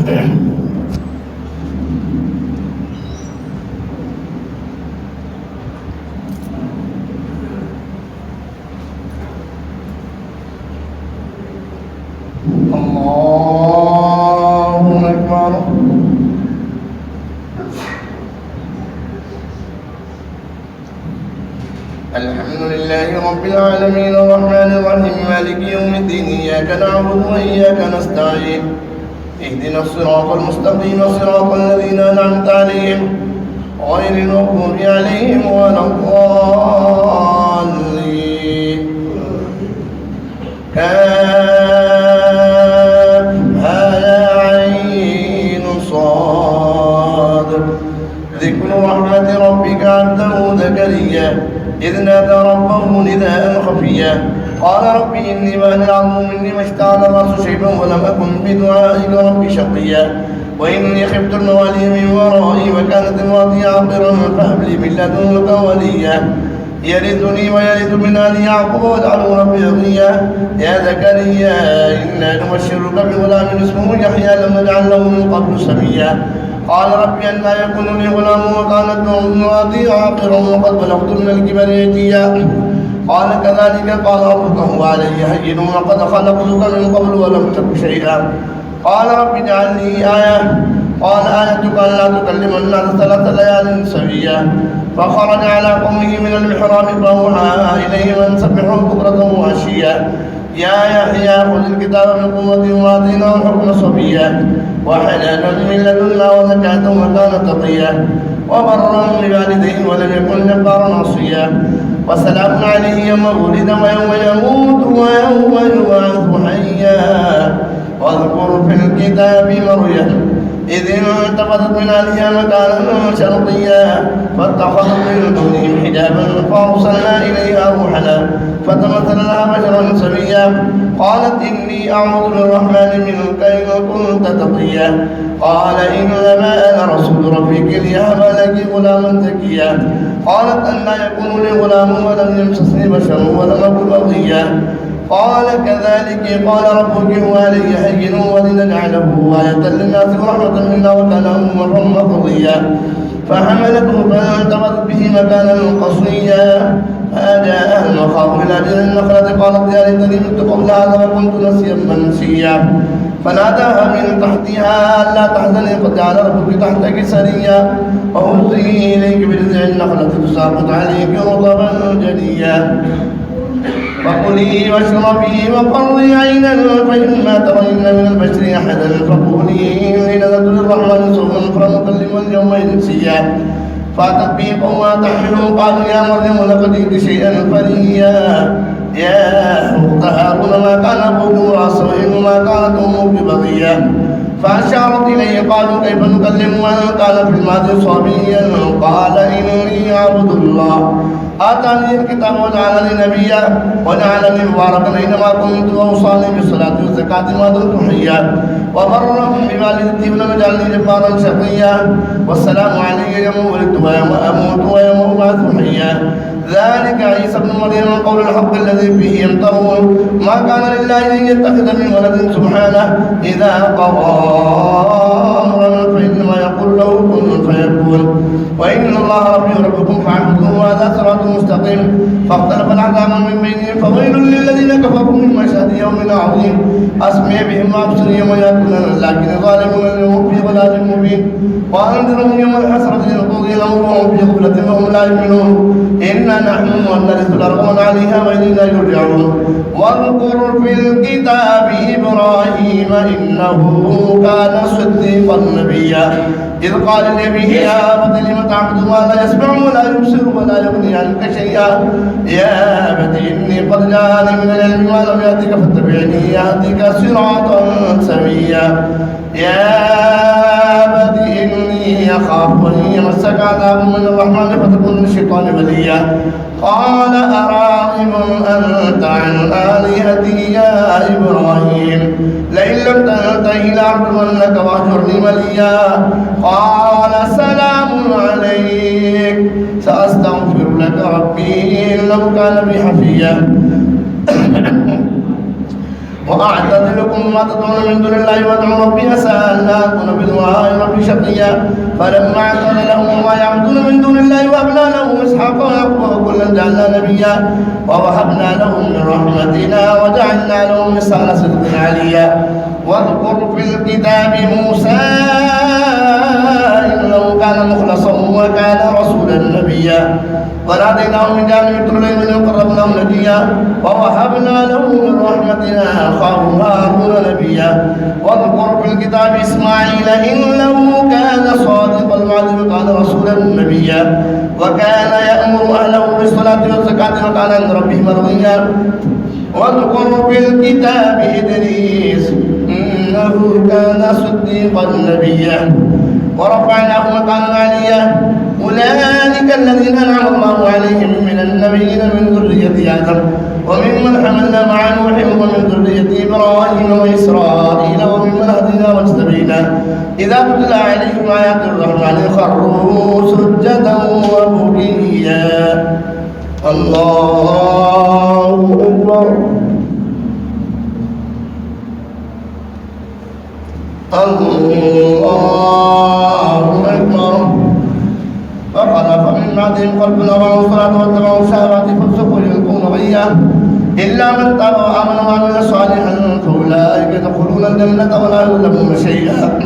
الله أكبر. الحمد لله رب العالمين الرحمن الرحيم مالك يوم الدين إياك نعبد وإياك نستعين اهدنا الصراط المستقيم صراط الذين أنعمت عليهم غير المغضوب عليهم ولا الضالين. كافها يا عين صاد. ذكر رحمة ربك عبده زكريا إذ نادى ربه نداء خفيا قال رب إني وأنا العظم مني واشتعل الرأس شيبا ولم أكن بدعائك رب شقيا وإني خفت الموالي من ورائي وكانت امرأتي عاقرا فهب لي من لدنك وليا يرثني ويرث من آل يعقوب واجعله ربي رضيا. يا زكريا إنا نبشرك بغلام اسمه يحيى لم نجعل له من قبل سميا قال رب أنى يكون لي غلام وكانت امرأتي عاقرا وقد بلغت من الكبر عتيا قال كذلك قال ربك هو علي هين وقد خلقتك من قبل ولم تك شيئا قال رب اجعل لي آية قال آيتك ألا تكلم الناس 3 ليال سويا فخرج على قومه من المحراب فأوحى إليهم أن سبحوا بكرة وعشيا يا يحيى خذ الكتاب بقوة وآتيناه الحكم صبيا وحنانا من لدنا وزكاة وكان تقيا وبرا بوالديه ولم يكن جبارا عصيا وسلام عليه يوم ولد ويوم يموت ويوم يبعث حيا واذكر في الكتاب مريم إذ انتبذت من أهلها مكانا شرقيا فاتخذت من دونهم حجابا فأرسلنا إليها روحنا فتمثل لها بشرا سويا قالت إني أعوذ بالرحمن منك إن كنت تقيا قال إنما أنا رسول ربك ليهب لك غلاما زكيا قالت أنى يكون لي غلام ولم يمسسني بشر ولم أكن بغيا قال كذلك قال ربك هو علي هين ولنجعله آية للناس ورحمة منا وكان أمرا مقضيا فحملته فانتبذت به مكانا قصيا فجاء المخاض إلى جذع النخلة قالت يا ليتني مت قبل هذا وكنت نسيا منسيا فناداها من تحتها ألا تحزني قد جعل ربك تحتك سريا وهزي إليك بجذع النخلة تساقط عليك رطبا جنيا فكلي واشربي وقري عينا فإما ترين من البشر أحدا فقولي إني نذرت للرحمن صوما فلن أكلم اليوم إنسيا فأتت به قومها تحمله قالوا يا مريم لقد جئت شيئا فريا يا أخت هارون ما كان أبوك امرأ سوء وما كانت أمك بغيا فأشارت إليه قالوا كيف نكلم من كان في المهد صبيا قال إني عبد الله آتاني الكتاب وجعلني نبيا وجعلني مباركا أينما كنت وأوصاني بالصلاة والزكاة ما دمت حيا وبرا بوالدتي ولم يجعلني جبارا شقيا والسلام علي يوم ولدت ويوم أموت ويوم أبعث حيا ذلك عيسى ابن مريم قول الحق الذي فيه يمترون ما كان لله أن يتخذ من ولد سبحانه إذا قضى أمرا فإنما يقول له كن فيكون وإن الله ربي وربكم فاعبدوه وهذا صراط مستقيم فاختلف الأحزاب من بينهم فويل للذين كفروا من مشهد يوم عظيم أسمع بهم وأبصر يوم يأكلون لكن الظالمون اليوم في ضلال مبين وأنذرهم يوم الحسرة إذ قضي الأمر وهم في غفلة وهم لا يؤمنون إنا نحن نرث الأرض ومن عليها وإلينا يرجعون واذكر في الكتاب إبراهيم إنه كان صديقا نبيا إذ قال لأبيه يا أبت لم تعبد ما لا يسمع ولا يبصر ولا يغني عنك شيئا يا أبت إني قد جاءني من العلم ما لم يأتك فاتبعني يهدك صراطا سويا يا أبت إني أخاف أن يمسك عذاب من الرحمن فتكون للشيطان وليا قال أراغب أنت عن آلهتي يا إبراهيم لئن لم تنته لأرجمنك واهجرني مليا قال سلام عليك سأستغفر لك ربي إنه كان بي حفيا وأعتزلكم ما تدعون من دون الله وادعوا ربي عسى ألا أكون بدعاء ربي شقيا فلما اعتزل لهم وما يعبدون من دون الله وهبنا لهم إسحاق ويعقوب وكلا جعلنا نبيا ووهبنا لهم من رحمتنا وجعلنا لهم لسان صدق عليا واذكر في الكتاب موسى إنه كان مخلصا وكان رسولا نبيا وناديناه من جانب الطور الأيمن وقربناه نجيا ووهبنا له من رحمتنا أخاه هارون نبيا واذكر في الكتاب إسماعيل إنه كان صادق الوعد وكان رسولا نبيا وكان يأمر أهله بالصلاة والزكاة وكان عند ربه مرضيا واذكر في الكتاب إدريس إنه كان صديقا نبيا ورفعناه مكانا عليا أولئك الذين أنعم الله عليهم من النبيين من ذرية آدم وممن حملنا مع نوح ومن ذرية إبراهيم وإسرائيل وممن هدينا واجتبينا إذا تتلى عليهم آيات الرحمن خروا سجدا وبكيا الله أكبر الله أكبر فخلف من بعدهم خلف أضاعوا الصلاة واتبعوا الشهوات فسوف يلقون غيا إلا من تاب وآمن وعمل صالحا فأولئك يدخلون الجنة ولا يظلمون شيئا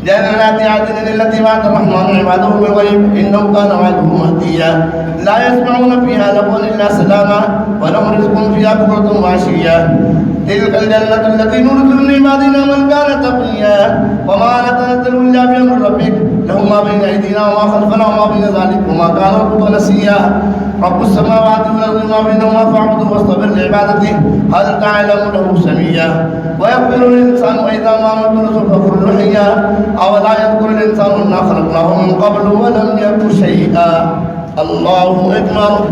جنات عدن التي وعد الرحمن عباده بالغيب إنه كان وعده مهديا لا يسمعون فيها لغوا إلا سلاما ولهم رزق فيها بكرة وعشيا تلك الجنة التي نورث من عبادنا من كان تقيا وما نتنزل إلا بأمر ربك له ما بين أيدينا وما خلفنا وما بين ذلك وما كان ربك نسيا رب السماوات والأرض وما بينهما فاعبده واصطبر لعبادته هل تعلم له سميا ويغفر الإنسان وإذا ما مت رسل فخر حيا أولا يذكر الإنسان أنا خلقناه من قبل ولم يك شيئا الله أكبر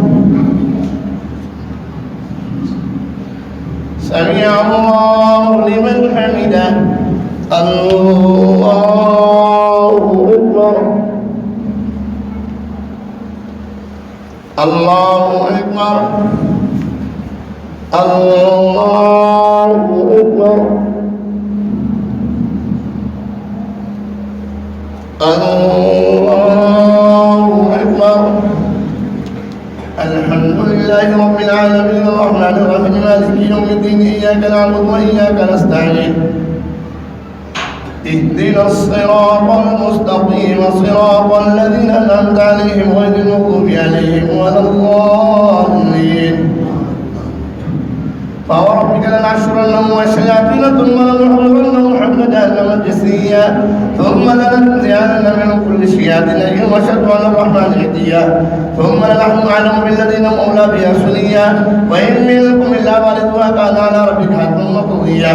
سمع الله لمن حمده الله أكبر الله أكبر الله أكبر الله أكبر الحمد لله رب العالمين الرحمن الرحيم مالك يوم الدين إياك نعبد وإياك نستعين اهدنا الصراط المستقيم صراط الذين أنعمت عليهم غير المغضوب عليهم ولا الضالين فوربك لنحشرنهم والشياطين ثم لنحضرنهم حول جهنم جثيا ثم لننزعن منهم كل شياطين وشد على الرحمن عتيا ثم لنحن أعلم بالذين هم أولى بها صليا وإن منكم إلا واردها كان على ربك حتما مقضيا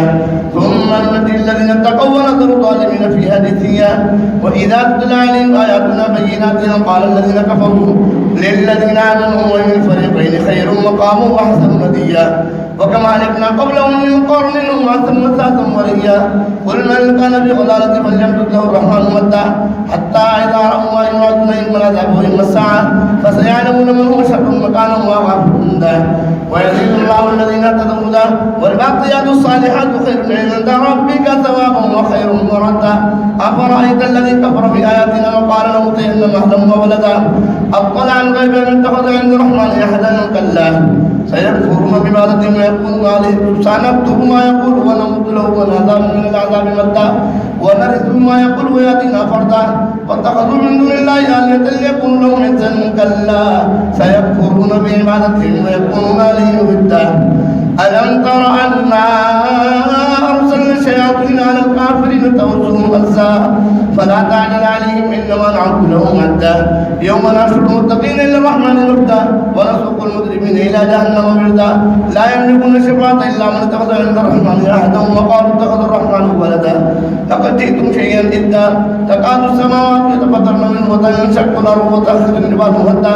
ثم ننجي الذين اتقوا ونذر الظالمين فيها جثيا وإذا تتلى عليهم آياتنا بينات قال الذين كفروا للذين آمنوا ومن الفريقين خير مقام وأحسن نديا وكما أهلكنا قبلهم من قرن هم أحسن مساسا ورئيا قل من كان بضلالة فليمدد له الرحمن مدا حتى إذا رأوا ما يوعدون إما العذاب وإما الساعة فسيعلمون من هو شر مكانا وأضعف جندا ويزيد الله الذين اهتدوا هدى والباقيات الصالحات خير عند ربك ثوابا وخير مردا أفرأيت الذي كفر بآياتنا وقال لأوتين مهلا وولدا أطلع الغيب من اتخذ عند الرحمن أحدا كلا سيكفرون بعبادتهم ويكونون عليه سنكتب ما يقول ونمد له ونعذاب من العذاب مدا ونرث ما يقول وياتينا فردا واتخذوا من دون الله آلهة ليكون لهم عزا كلا سيكفرون بعبادتهم ويكونون عليه ضدا ألم تر أنا أرسلنا الشياطين على الكافرين تؤزهم أزا فلا تعجل عليهم إنما نعد لهم عدا يوم نحشر المتقين إلى الرحمن وفدا ونسوق المجرمين إلى جهنم وردا لا يملكون الشفاعة إلا من اتخذ عند الرحمن عهدا وقالوا اتخذ الرحمن ولدا لقد جئتم شيئا إدا تكاد السماوات يتفطرن منه وتنشق الأرض وتخرج الجبال هدا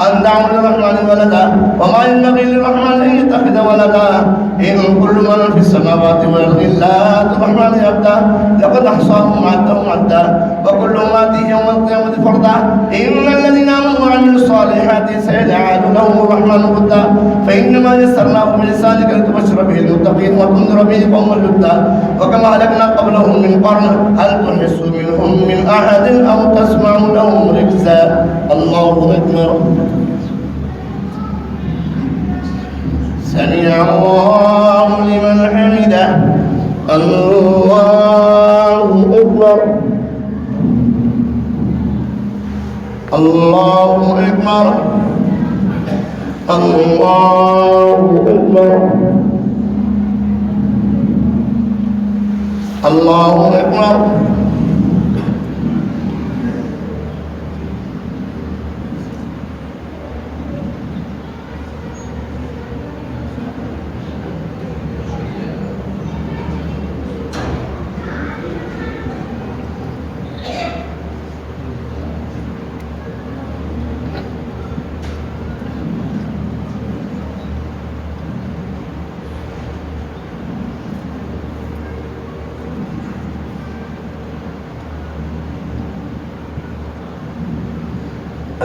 أن دعوا للرحمن ولدا وما ينبغي للرحمن أن يتخذ ولدا إن كل من في السماوات والأرض إلا آت الرحمن عبدا لقد أحصاهم وعدهم عدا وكلهم آتيه يوم القيامة فردا إن الذين آمنوا وعملوا الصالحات سيجعل لهم الرحمن ودا فإنما يسرناه بلسانك لتبشر به المتقين وتنذر به قوما لدا وكما أهلكنا قبلهم من قرن هل تحس منهم من أحد أو تسمع لهم ركزا الله أكبر سمع الله لمن حمده الله أكبر الله أكبر الله أكبر الله أكبر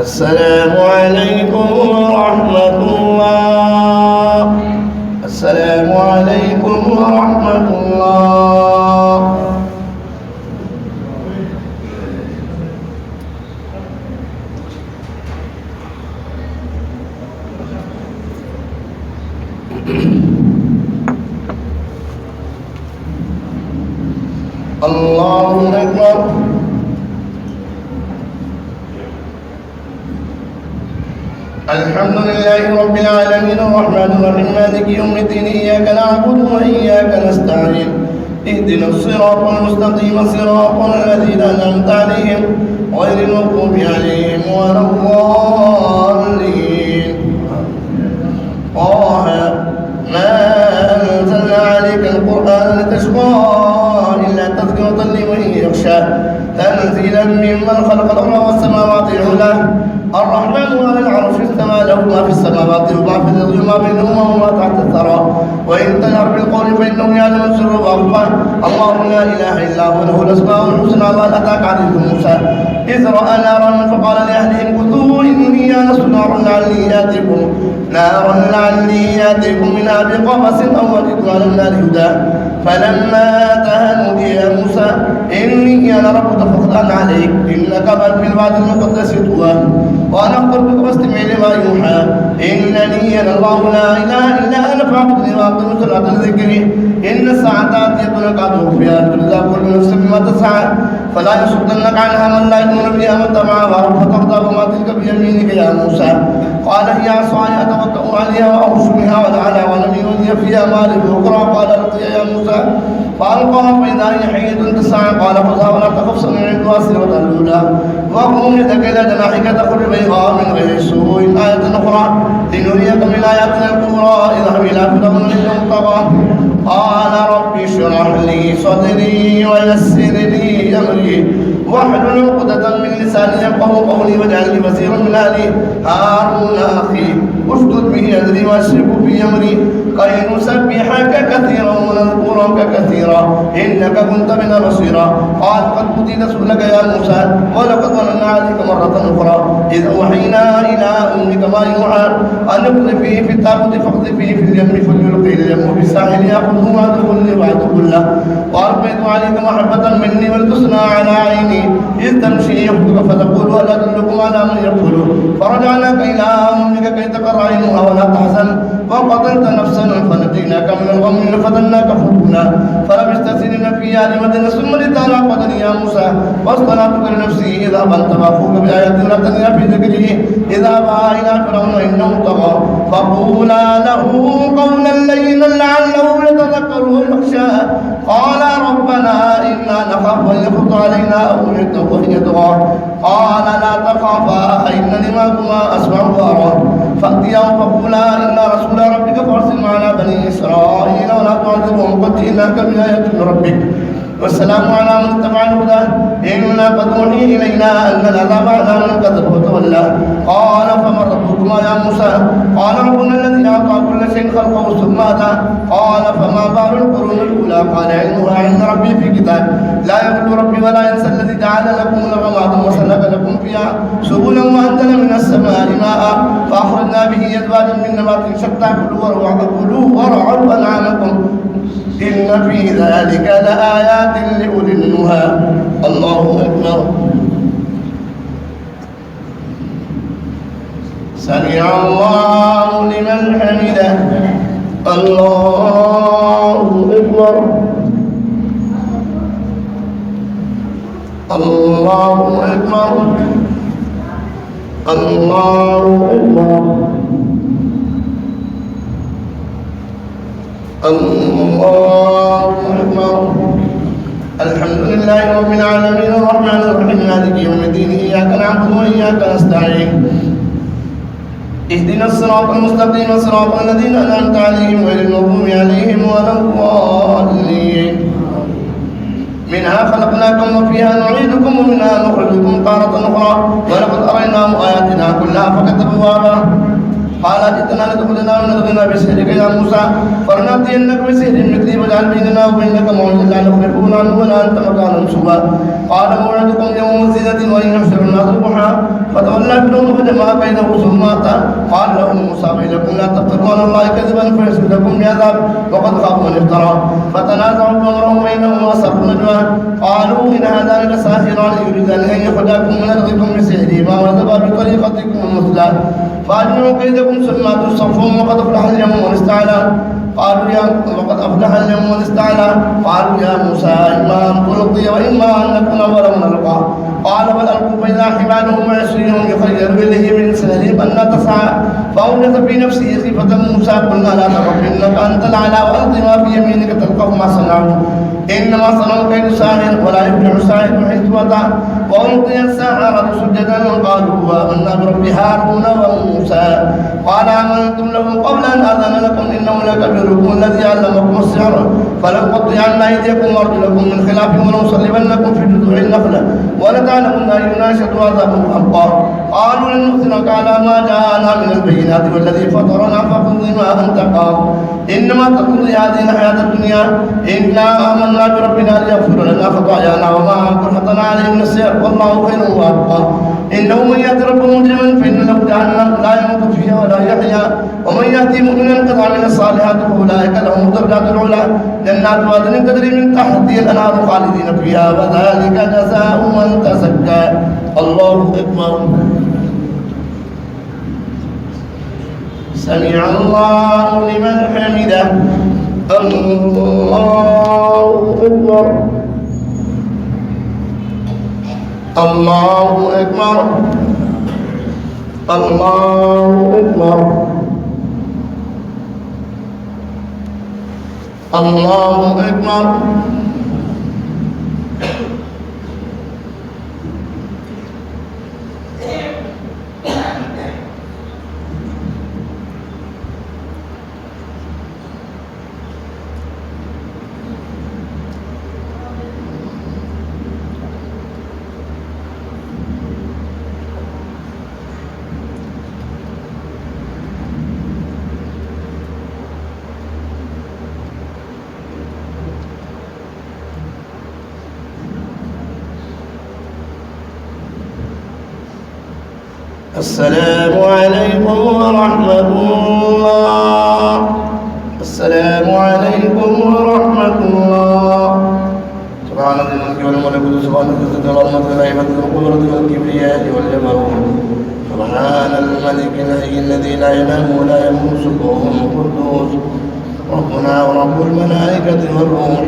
السلام عليكم ورحمة الله السلام عليكم ورحمة الله الله أكبر الحمد لله رب العالمين الرحمن الرحيم مالك يوم الدين إياك نعبد وإياك نستعين اهدنا الصراط المستقيم صراط الذين أنعمت عليهم غير المغضوب عليهم ولا الضالين طه ما أنزلنا عليك القرآن لتشقى إلا تذكرة لمن يخشى تنزيلا ممن خلق الأرض والسماوات العلى الرحمن على العرش استوى له ما في السماوات وما في الأرض وما بينهما وما تحت الثرى وإن تجهر بالقول فإنه يعلم السر وأخفى الله لا إله إلا هو له الأسماء الحسنى وهل أتاك حديث موسى إذ رأى نارا فقال لأهلهم كثوا إني آنست نارا لعلي آتيكم منها بقبس أو وجدت على النار هدى فلما أتاها يا موسى إني أنا ربك فاخلع عليك إنك في الواد المقدس طوى وأنا أخبرتك واستمع لما يوحى إنني أنا الله لا إله إلا أنا فاعبدني وأقم الصلاة لذكري إن الساعة آتية قد فيها تجزى كل نفس بما تسعى فلا يصدنك عنها من لا يؤمن بها واتبعها فترضى وما تلك بيمينك يا موسى قال هي عصاي أتوكأ عليها وأخش بها ولعلها ولم يولي فيها مالك أخرى قال ألقيها يا موسى فألقاها فإذا هي حية تسعى قال خذها ولا تخف سمعت سيرة الأولى واغمم يدك إلى جناحك تخرج بيضاء من غير سوء آية أخرى لنريك من آياتنا الكبرى اذهب إلى فرعون إنه طغى قال رب اشرح لي صدري ويسر لي أمري واحلل عقدة من لساني يفقهوا قولي واجعل لي وزيرا من أهلي هارون أخي اشدد به أزري وأشركه في أمري كي نسبحك كثيرا ونذكرك كثيرا إنك كنت بنا بصيرا قال قد أوتيت سؤلك يا موسى ولقد مننا عليك مرة أخرى إذ أوحينا إلى أمك ما يوحى أن اقذفيه في التابوت فاقذفيه في اليم فليلقيه اليم بالساحل يأخذه عدو لي وعدو له وألقيت عليك محبة مني ولتصنع على عيني إذ تمشي يخطك فتقول هل أدلكم على من يقول فرجعناك إلى أمك كي تقر عينها ولا تحزن وقتلت نفسا فنجيناك من الغم ففتناك فتونا فلبثت سنين في آل مدينة ثم جئت على قدري يا موسى واصطنعتك لنفسي اذهب أنت وأخوك بآياتي ولا تنيا في ذكره اذهبا إلى فرعون إنه طغى فقولا له قولا لينا لعله يتذكر ويخشى قال ربنا إنا نخاف أن يفرط علينا أو يطغى قال لا تخافا إنني معكما أسمع وأرى فأتياه فقولا إنا رسول ربك فارسل معنا بني إسرائيل ولا تعذبهم قد جئناك بآية من ربك والسلام على من اتبع الهدى إنا قد أوحي إلينا أن العذاب على من كذب وتولى قال فمن ربكما يا موسى قال ربنا الذي أعطى كل شيء خلقه ثم هدى قال فما بال القرون الأولى قال علمها عند ربي في كتاب لا يضل ربي ولا ينسى الذي جعل لكم الغمام وسلك لكم فيها سبلا وأنزل من السماء ماء فأخرجنا به أزواجا من نبات شتى كلوا وارعوا أنعامكم إن في ذلك لآيات لأولي النهى الله أكبر سمع الله لمن حمده الله أكبر الله أكبر الله أكبر الله أكبر الحمد لله رب العالمين الرحمن الرحيم مالك يوم الدين إياك نعبد وإياك نستعين اهدنا الصراط المستقيم صراط الذين أنعمت عليهم غير المغضوب عليهم ولا الضالين منها خلقناكم وفيها نعيدكم ومنها نخرجكم تارة أخرى ولقد أريناهم آياتنا كلها فكذبوا وأبوا قال جئتنا لتخرجنا من أرضنا بسحرك يا موسى فلنأتينك بسحر مثلي واجعل بيننا وبينك موعدا لا نخلفه عنه ولا أنت مكانا سوى قال موعدكم يوم الزينة وإن يحشر الناس ضحى فتولى عنهم فجمع بينه ثم أتى قال لهم موسى ويلكم لا تفتروا على الله كذبا فيصدكم بعذاب وقد خاب من افترى فتنازعوا أمرهم بينهم وأسروا النجوى قالوا إن هذان لساحران يريدان أن يخرجاكم من أرضكم بسحرهما ويذهبا بطريقتكم المثلى فأجمعوا كيدكم ثم أتوا صفهم وقد أفلح اليوم من استعلى قالوا يا موسى إما أن تلقي وإما أن نكون أول من ألقى قال بل ألقوا فإذا حبالهم وعصيهم يخيل إليه من سهلهم أن تسعى فأوجس في نفسه خيفة موسى قلنا لا تخف إنك أنت الأعلى وألق ما في يمينك تلقف ما صنعوا إنما صنعوا كيد ساحر ولا يفلح الساحر حيث أتى وألقي السحرة سجدا قالوا آمنا برب هارون وموسى قال آمنتم له قبل أن آذن لكم إنه لكبيركم الذي علمكم السحر فلنقطعن أيديكم وأرجلكم من خلاف ولنصلبنكم في جذوع النخلة ولتعلمن أينا أشد عذابا أبقى قالوا لن نؤثرك على ما جاءنا من البينات والذي فطرنا فقض ما أنت قاض إنما تقضي هذه الحياة الدنيا إنا آمنا بربنا ليغفر لنا خطايانا وما كرهتنا عليه من السحر والله خير وأبقى إنه من يأتي ربه مجرما فإن له جهنم لا يموت فيها ولا يحيا ومن يأتي مؤمنا قد عمل الصالحات فأولئك لهم الدرجات العلى جنات عدن تجري من تحتها الأنهار خالدين فيها وذلك جزاء من تزكى الله أكبر سمع الله لمن حمده الله أكبر الله أكبر الله أكبر الله أكبر السلام عليكم ورحمة الله السلام عليكم ورحمة الله سبحان ذي الملك والملكوت سبحان ذي العزة والعظمة والهيبة والقدرة والكبرياء والجبروت سبحان الملك الحي الذي لا ينام ولا يموت سبحانه القدوس ربنا ورب الملائكة والروح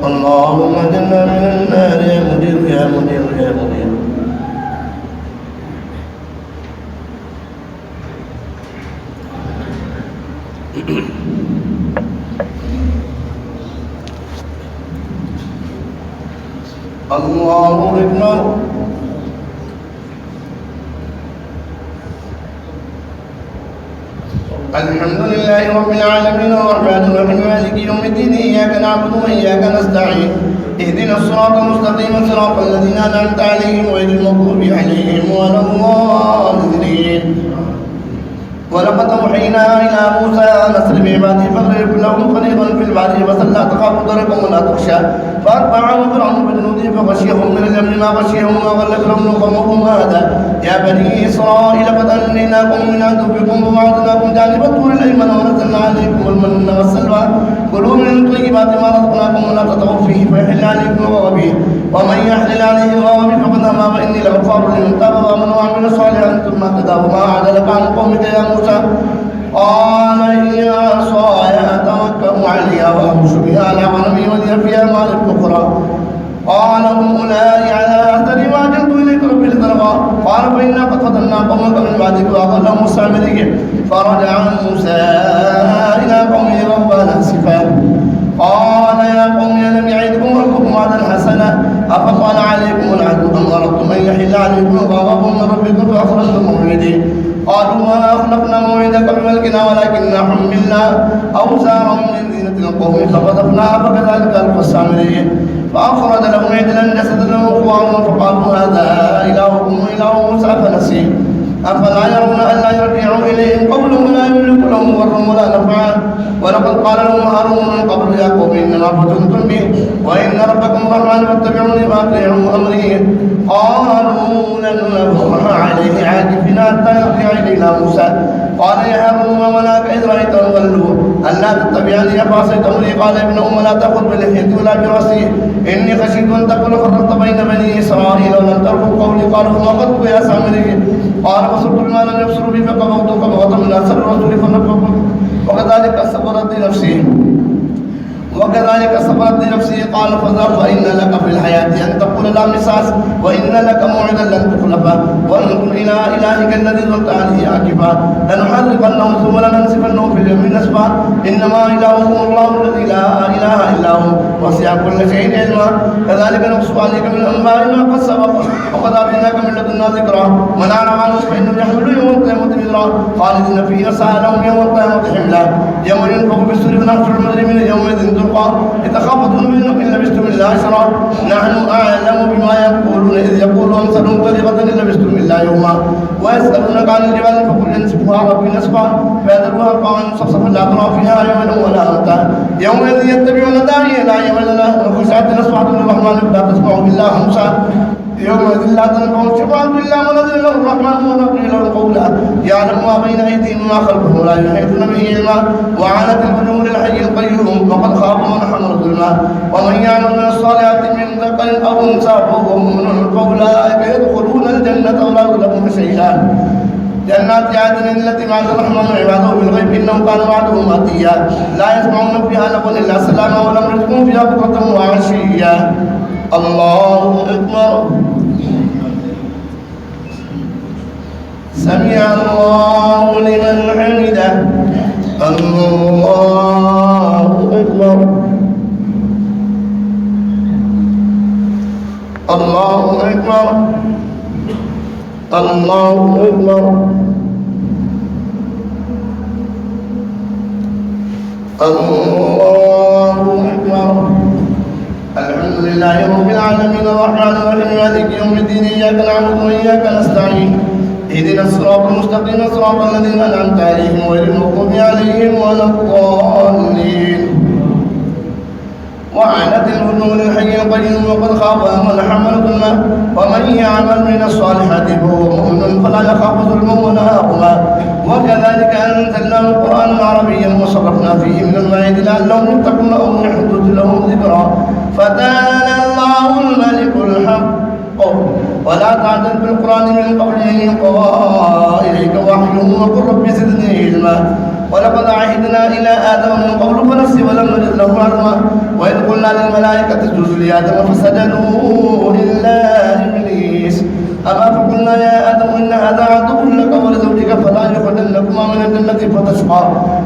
اللهم اجعلنا من النار يا مجير يا مجير يا مجير الله أكبر الحمد لله رب العالمين الرحمن الرحيم مالك يوم الدين إياك نعبد وإياك نستعين اهدنا الصراط المستقيم صراط الذين أنعمت عليهم غير المغضوب عليهم ولا الضالين. ولقد أوحينا إلى موسى أن أسر بعبادي فاضرب لهم طريقا في البحر فلا تخاف دركا ولا تخشى فأتبعهم فرعون بجنوده فغشيهم من اليم ما غشيهم وغل فرعون قومهم هذا يا بني إسرائيل قد أنجيناكم من عدوكم ووعدناكم جانب الطور الأيمن ونزلنا عليكم المن والسلوى كلوا من طيبات ما رزقناكم ولا تطغوا فيه فيحل عليكم غضبي ومن يحلل عليه غضبي فقد همام وإني لغفار لمن تاب وآمن وعمل صالحا ثم اهتدى وما عدلك عن قومك يا موسى قال هي عصاي أتوكل عليها وأهش بها على غنمي ولي فيها مآرب أخرى قال هم أولئك على أثري وعجلت إليك ربي لترضى قال فإنا قد فتنا قومك من بعدك وأضلهم السامرين فرجع موسى إلى قومه غضبان آسفا قال يا قوم ألم يعدكم ربكم وعدا حسنا أفطال عليكم العهد أم أردتم أن يحل عليكم غضب من ربكم فأخرجتم موعدي قالوا ما أخلفنا موعدك بملكنا ولكننا حملنا أوزارا من زينة القوم فقذفناها فكذلك ألقى السامرين فأخرج لهم عجلا جسدا له خوار فقالوا هذا إلهكم وإله موسى فنسي أفلا يرون ألا يرجعوا إليهم قولا ولا يملك لهم ضرا ولا نفعا ولقد قال لهم هارون من قبل يا قوم إنما فتنتم به وإن ربكم الرحمن فاتبعوني وأطيعوا أمري قالوا لن نبرح عليه عاكفين حتى يرجع إلينا موسى قال يا هارون ما منعك إذ رأيتهم ضلوا ألا تتبعني أفعصيت أمري قال ابن أم لا تأخذ بلحيتي ولا برأسي إني خشيت أن تكون فرقت بين بني إسرائيل ولم تركوا قولي قالوا فما قلت يا سامري قال بصرت بما لم يبصروا بي فقبضت قبضة من أثر الرسول فنبذت وكذلك صبرت نفسي لنفسي قال فذر فإن لك في الحياة أن تقول لا مساس وإن لك موعدا لن تخلفه وانظر إلى إلهك الذي ظلت عليه عاكفا لنحرقنه ثم لننسفنه في اليم نسفا إنما إلهكم الله الذي لا إله إلا هو وسع كل شيء علما كذلك نقص عليك من أنباء ما قد سبق وقد آتيناك من لدنا ذكرا من أعرض عنه فإنه يحمل يوم القيامة وزرا خالدين فيه وسألهم يوم القيامة حملا يوم ينفخ في الصور فنحشر المجرمين يومئذ زرقا يتخافتون منهم إن لبثتم إلا عشرا نحن أعلم بما يقولون إذ يقول أمثلهم طريقة إن لبثتم إلا يوما ويسألونك عن الجبال فقل ينسفها ربي نسفا فيذروها قاعا صفصفا لا ترى فيها عوجا ولا أمتا يومئذ يتبعون الداعي لا عوج له وخشعت أصوات الرحمن فلا تسمع إلا همسا يومئذ لا تنفع الشفاعة إلا من أذن له الرحمن ونقي له قولا يعلم ما بين أيديهم وما خلفهم ولا يحيطون به علما وعنت الوجوه للحي القيوم وقد خابوا من حمل ظلما ومن يعمل من الصالحات من ذكر أو أنثى وهو مؤمن فأولئك يدخلون الجنة ولا يظلمون شيئا جنات عدن التي وعد الرحمن عباده بالغيب انه كان وعده ماتيا لا يسمعون فيها لغوا الا سلاما ولم يرزقون فيها بكرة وعشيا الله اكبر سمع الله لمن حمده الله اكبر الله اكبر الله أكبر الله أكبر الحمد لله رب العالمين الرحمن الرحيم مالك يوم الدين إياك نعبد وإياك نستعين اهدنا الصراط المستقيم صراط الذين أنعمت عليهم غير المغضوب عليهم ولا الضالين وعنت الوجوه للحي القيوم وقد خاب من حمل ظلما ومن يعمل من الصالحات فهو مؤمن فلا يخاف ظلما ولا هضما وكذلك انزلنا القران عربيا وصرفنا فيه من الوعيد لعلهم يتقون او يحدث لهم ذكرا فتعالى الله الملك الحق ولا تعجل بالقران من قبل ان يقضى اليك وحيه وقل رب زدني علما ولقد عهدنا إلى آدم من قبل فنسي ولم نجد له عزما وإذ قلنا للملائكة اسجدوا لآدم فسجدوا إلا إبليس أما فقلنا يا آدم إن هذا عدو لك ولزوجك فلا يخرجنكما من الجنة فتشقى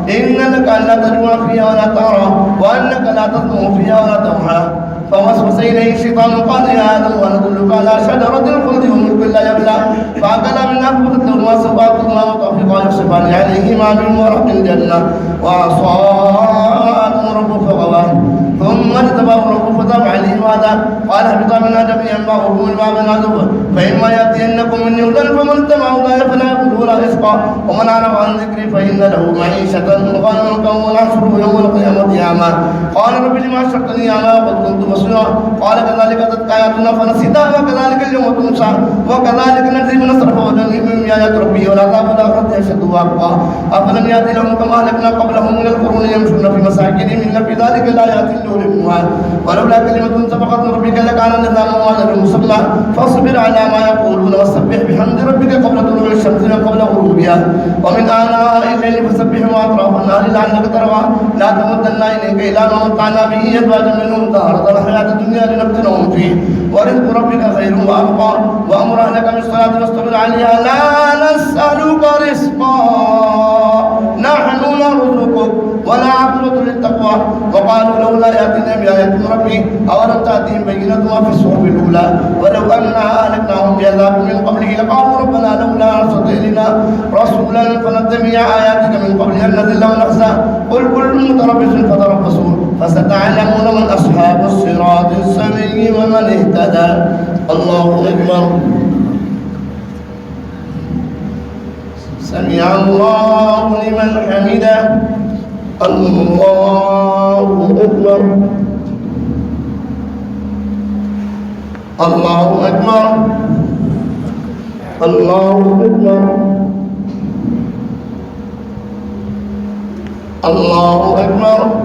إن لك ألا تجوع فيها ولا تعرى وأنك لا تظلم فيها ولا تضحى فوسوس إليه الشيطان قال يا آدم وندلك على شجرة الخلد وملك لا يبلى فأكلا منها فبدت لهما سوآتهما وطفقا يخصفان عليهما من ورق الجنة وعصى آدم ربه فغوى ثم اجتباه ربه فتاب عليه وهدى قال اهبطا منها جميعا بعضكم لبعض عدو فإما يأتينكم مني هدى فمن اتبع هداي فلا يضل ولا يشقى ومن أعرض عن ذكري فإن له معيشة ضنكا ونحشره يوم القيامة أعمى قال رب لما أشركتني أعمى وقد كنت بصيرا قال كذلك أتتك آياتنا فنسيتها وكذلك اليوم تنسى وكذلك نجزي من أسرف وجميع من آيات ربي والعذاب الآخرة أشد وأبقى أفلم يأت لهم كما أهلكنا قبلهم من القرون يمشون في مساكنهم إن في ذلك لآيات لأولي النهى ولولا كلمة سبقت من ربك لكان النظام وعلى المسمى فاصبر على ما يقولون وسبح بحمد ربك قبل طلوع الشمس وقبل غروبها ومن آناء الليل فسبح وأطراف النهار لعلك ترضى لا تمدن عينيك إلى ما متعنا به أزواجا منهم زهرة الحياة الدنيا لنفتنهم فيه ورزق ربك خير وأبقى وأمر أهلك بالصلاة واصطبر عليها لا نسألك رزقا نحن نرزقك ولا عقبة للتقوى وقالوا لولا يأتينا بآية من ربي أولم تأتيهم بينة ما في الصحف الأولى ولو أنا أهلكناهم بعذاب من قبله لقالوا ربنا لولا أرسلت إلينا رسولا فنتبع آياتك من قبل أن نذل ونخزى قل كل متربص فتربصوا فستعلمون من أصحاب الصراط السوي ومن اهتدى الله أكبر سمع الله لمن حمده الله أكبر الله أكبر الله أكبر الله أكبر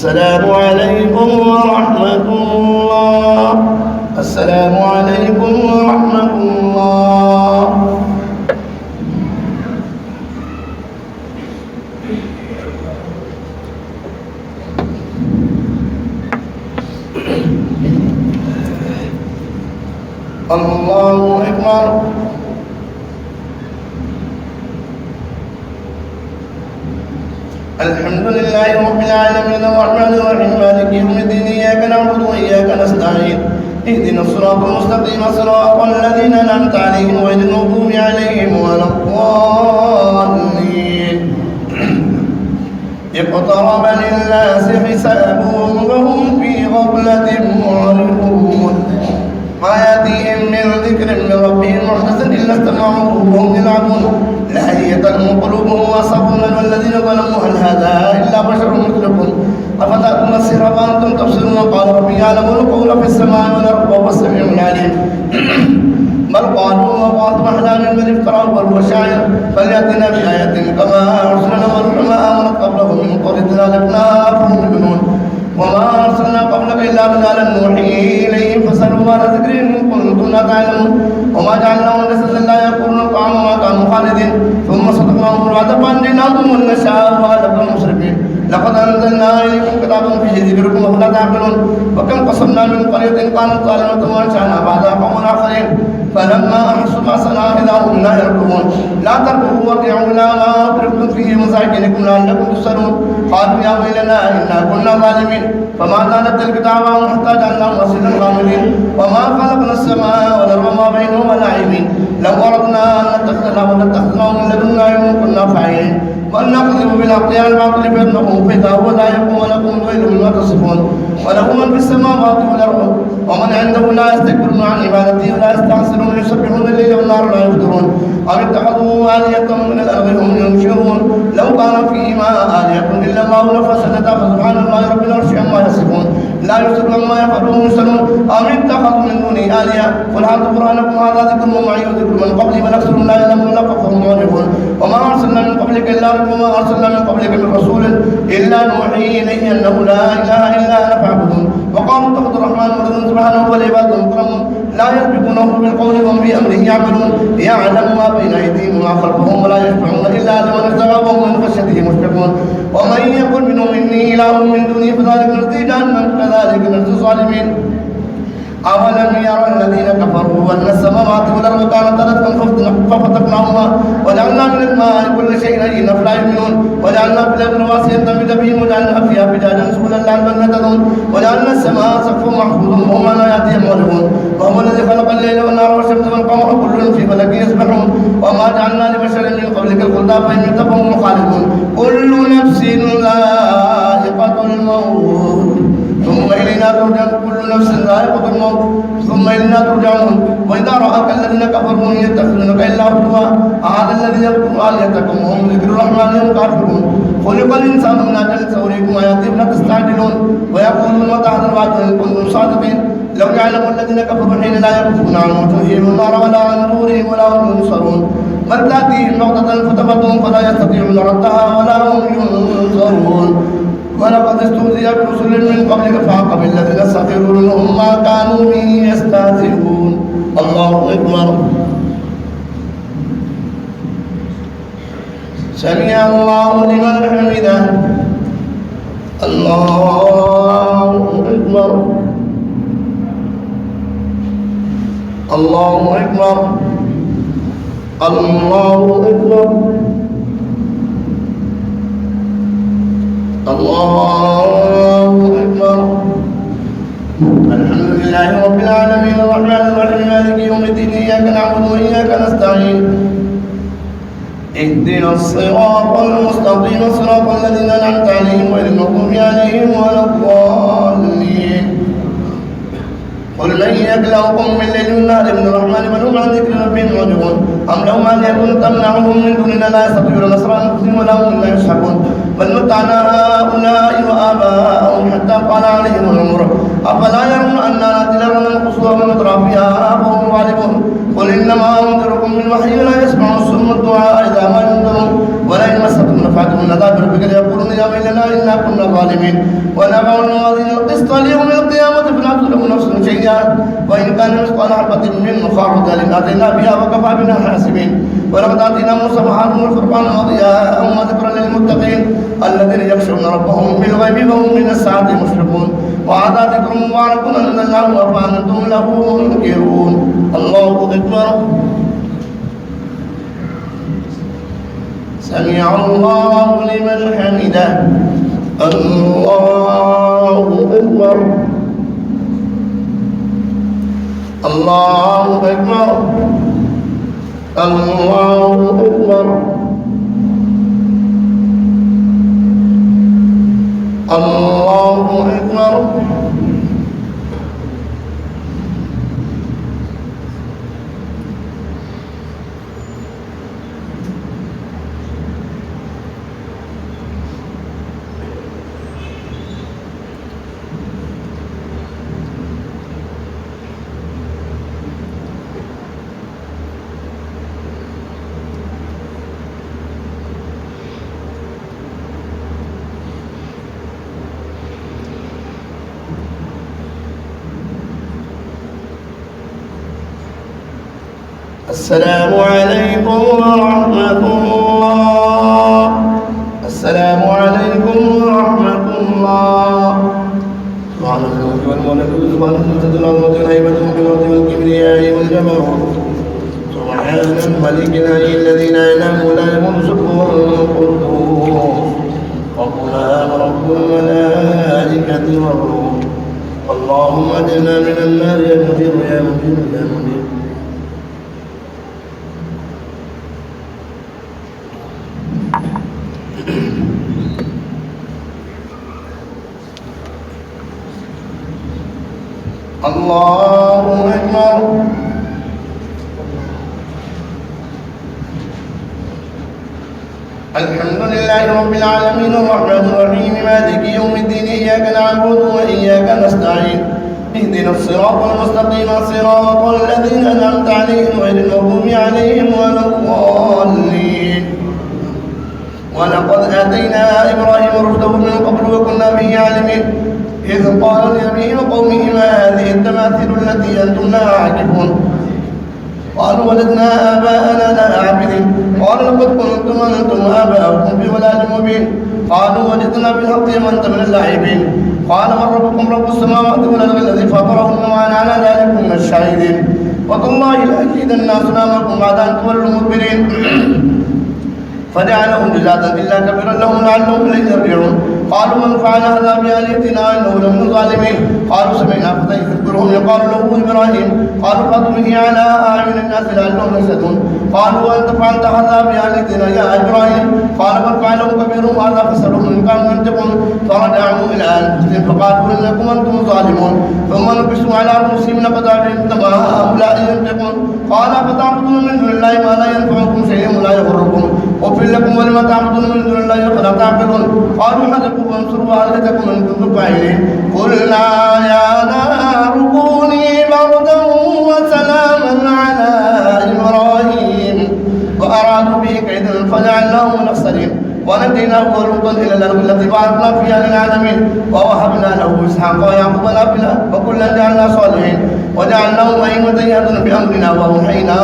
السلام عليكم ورحمة الله السلام عليكم ورحمة الله الله أكبر الحمد لله رب العالمين الرحمن الرحيم مالك يوم الدين إياك نعبد وإياك نستعين اهدنا الصراط المستقيم صراط الذين أنعمت عليهم غير المغضوب عليهم ولا الضالين اقترب للناس حسابهم وهم في غفلة معرضون ما يأتيهم من ذكر من ربهم محدث إلا استمعوه وهم يلعبون لاهية قلوبهم وأصحابهم والذين ظلموا هل هذا إلا بشر مثلكم أفتأتون السحر وأنتم تبصرون قال ربي يعلم القول في السماء والأرض وهو السميع العليم بل قالوا أضغاث أحلام بل افتراه بل هو شاعر فليأتنا بآية كما أرسلنا ما آمنت قبلهم من قريتنا أهلكناها فهم يؤمنون وما أرسلنا قبلك إلا رجالا نوحي إليهم فاسألوا أهل ذكر إن كنتم لا تعلمون وما جعلناهم جسدا لا يأكلون الطعام وما كانوا خالدين ثم صدقناهم الوعد فأنجيناهم ونشاء وأهلكنا المشركين لقد أنزلنا إليكم كتابا فيه ذكركم أفلا تعقلون وكم قصمنا من قرية كانت ظالمة وأنشأنا بعدها قوما آخرين فلما أحسوا بأسنا إذا هم لا يركبون لا تركبوا وارجعوا إلى ما أتركتم فيه مساكنكم لعلكم تسألون قالوا يا ويلنا إنا كنا ظالمين فما زالت تلك دعواهم حتى جعلناهم مسجدا غامضين وما خلقنا السماء والأرض وما بينهما لاعبين لو أردنا أن نتخذ لاتخذناه من لدنا يوم كنا فاعلين بل نقذف بالحق على الباطل فيدمغه فإذا هو زاهق ولكم الويل مما تصفون وله من في السماوات والأرض ومن عنده لا يستكبرون عن عبادته ولا يستحسنون يسبحون الليل والنهار لا يفترون أم اتخذوا آلهة من الأرض هم ينشرون لو كان فيهما آلهة إلا الله لفسدتا فسبحان الله رب العرش عما يصفون لا يسأل عما يفعلون يسألون أم اتخذوا من دونه آلهة قل هاتوا برهانكم هذا ذكر ومعي وذكر من قبلي بل أكثرهم لا يعلمون فهم معرضون وما أرسلنا من قبلك إلا وما أرسلنا من قبلك من رسول إلا نوحي إليه أنه لا إله إلا أنا فاعبدون وقالوا اتخذ الرحمن ولدا سبحانه والعباد مكرمون لا يسبقونه بالقول وهم بأمره يعملون يعلم ما بين أيديهم وما خلفهم ولا يشفعون إلا لمن ارتضى وهم من خشيته مشفقون ومن يقل منهم إني إله من دونه فذلك نجزيه جهنم كذلك نجزي الظالمين أولم يرى الذين كفروا أن السماوات والأرض كانت رتقا ففتقناهما وجعلنا من الماء كل شيء حي أفلا يؤمنون وجعلنا في الأرض رواسي أن تميد بهم وجعلنا فيها فجاجا سبلا لعلهم يهتدون وجعلنا السماء سقفا محفوظا وهم عن آياته معرضون وهو الذي خلق الليل والنهار والشمس والقمر كل في فلك يسبحون وما جعلنا لبشر من قبلك الخلد فإن مت فهم خالدون كل نفس ذائقة الموت ثم إلينا ترجعون كل نفس ذائقة الموت ثم إلينا ترجعون وإذا رآك الذين كفروا يتخذونك إلا هزوا هذا الذي يذكر آلهتكم وهم ذكر الرحمن هم كافرون خلق الإنسان من أجل سأريكم آياتي فلا تستعجلون ويقولون متى هذا الوعد إن كنتم صادقين لو يعلم الذين كفروا حين لا يكفون عن وجوههم النار ولا عن ظهورهم ولا هم ينصرون بل تأتيهم بغتة فتبطهم فلا يستطيعون ردها ولا هم ينصرون ولقد استهزئ برسل من قبلك فعقب الذين سخروا منهم ما كانوا به يستهزئون الله أكبر سمع الله لمن حمده الله أكبر الله أكبر الله أكبر الله أكبر الحمد لله رب العالمين الرحمن الرحيم مالك يوم الدين إياك نعبد وإياك نستعين اهدنا الصراط المستقيم صراط الذين أنعمت عليهم غير المغضوب عليهم ولا الضالين قل من يكلؤكم بالليل والنهار من الرحمن بل هم عن ذكر ربهم معرضون أم لهم آلهة تمنعهم من دوننا لا يستطيعون نصر أنفسهم ولا هم لا يسحبون بل متعنا هؤلاء وآباءهم حتى قال عليهم العمر أفلا يرون أنا نأتي الأرض ننقصها من أطرافها فهم غالبون قل إنما أنذركم بالوحي لا يسمع الصم الدعاء إذا ما ينذرون ولئن مستهم نفعتم من عذاب ربك ليقولون يا ويلنا إنا كنا ظالمين ونضع الموازين القسط ليوم القيامة فلا تظلم نفس شيئا وإن كان مثقال حبة من خردل أتينا بها وكفى بنا حاسبين ولقد آتينا موسى وهارون الفرقان وضياء وذكرا للمتقين الذين يخشون ربهم بالغيب وهم من الساعة مشركون وهذا ذكر مبارك أنزلناه أفأنتم له منكرون الله أكبر سمع الله لمن حمده الله أكبر الله أكبر الله أكبر الله أكبر السلام عليكم ورحمة الله السلام عليكم ورحمة الله سبحان الملك والملك سبحان العزة والعظمة والهيبة والقدرة والكبرياء والجبروت سبحان الملك الحي الذي لا إله إلا هو سبحانه القدوس ربنا ورب الملائكة والروح اللهم اجعلنا من النار يا مجير يا مجير يا مجير الله أكبر الحمد لله رب العالمين الرحمن الرحيم مالك يوم الدين إياك نعبد وإياك نستعين اهدنا الصراط المستقيم صراط الذين أنعمت عليهم غير المغضوب عليهم ولا الضالين ولقد آتينا إبراهيم رشده من قبل وكنا به عالمين إذ قال لأبيه وقومه ما هذه التماثيل التي أنتم لها عاكفون قالوا وجدنا آباءنا لها عابدين قال لقد كنتم أنتم وآباؤكم في ضلال مبين قالوا وجدنا بالحق وأنت من اللاعبين قال من ربكم رب السماوات والأرض الذي فطرهن وأنا على ذلك من الشاهدين وتالله لأكيدن أصنامكم بعد أن تولوا مدبرين فجعلهم جزاة إلا كبيرا لهم لعلهم إليه يرجعون قالوا من فعل هذا بآلهتنا إنه لمن الظالمين قالوا سمعنا فتى يذكرهم يقال له إبراهيم قالوا فأتوا به على أعين الناس لعلهم يهتدون قالوا أنت فعلت هذا بآلهتنا يا إبراهيم قال بل فعله كبيرهم هذا فاسألوهم إن كانوا ينطقون فرجعوا إلى أنفسهم فقالوا إنكم أنتم الظالمون ثم نكسوا على رؤوسهم لقد علمت ما هؤلاء ينطقون قال فتعبدون من دون الله ما لا ينفعكم شيئا ولا يضركم أغفر لكم ولما تعبدون من دون الله فلا تعقلون قالوا حذقوا وانصروا آلهتكم إن كنتم فاعلين قلنا يا نار كوني بردا وسلاما على إبراهيم وأرادوا به كيدا فجعلناهم الأخسرين ونجيناه ولوطا إلى الأرض التي باركنا فيها للعالمين ووهبنا له إسحاق ويعقوب نافلة وكلا جعلنا صالحين وجعلناهم أئمة يهدون بأمرنا وأوحينا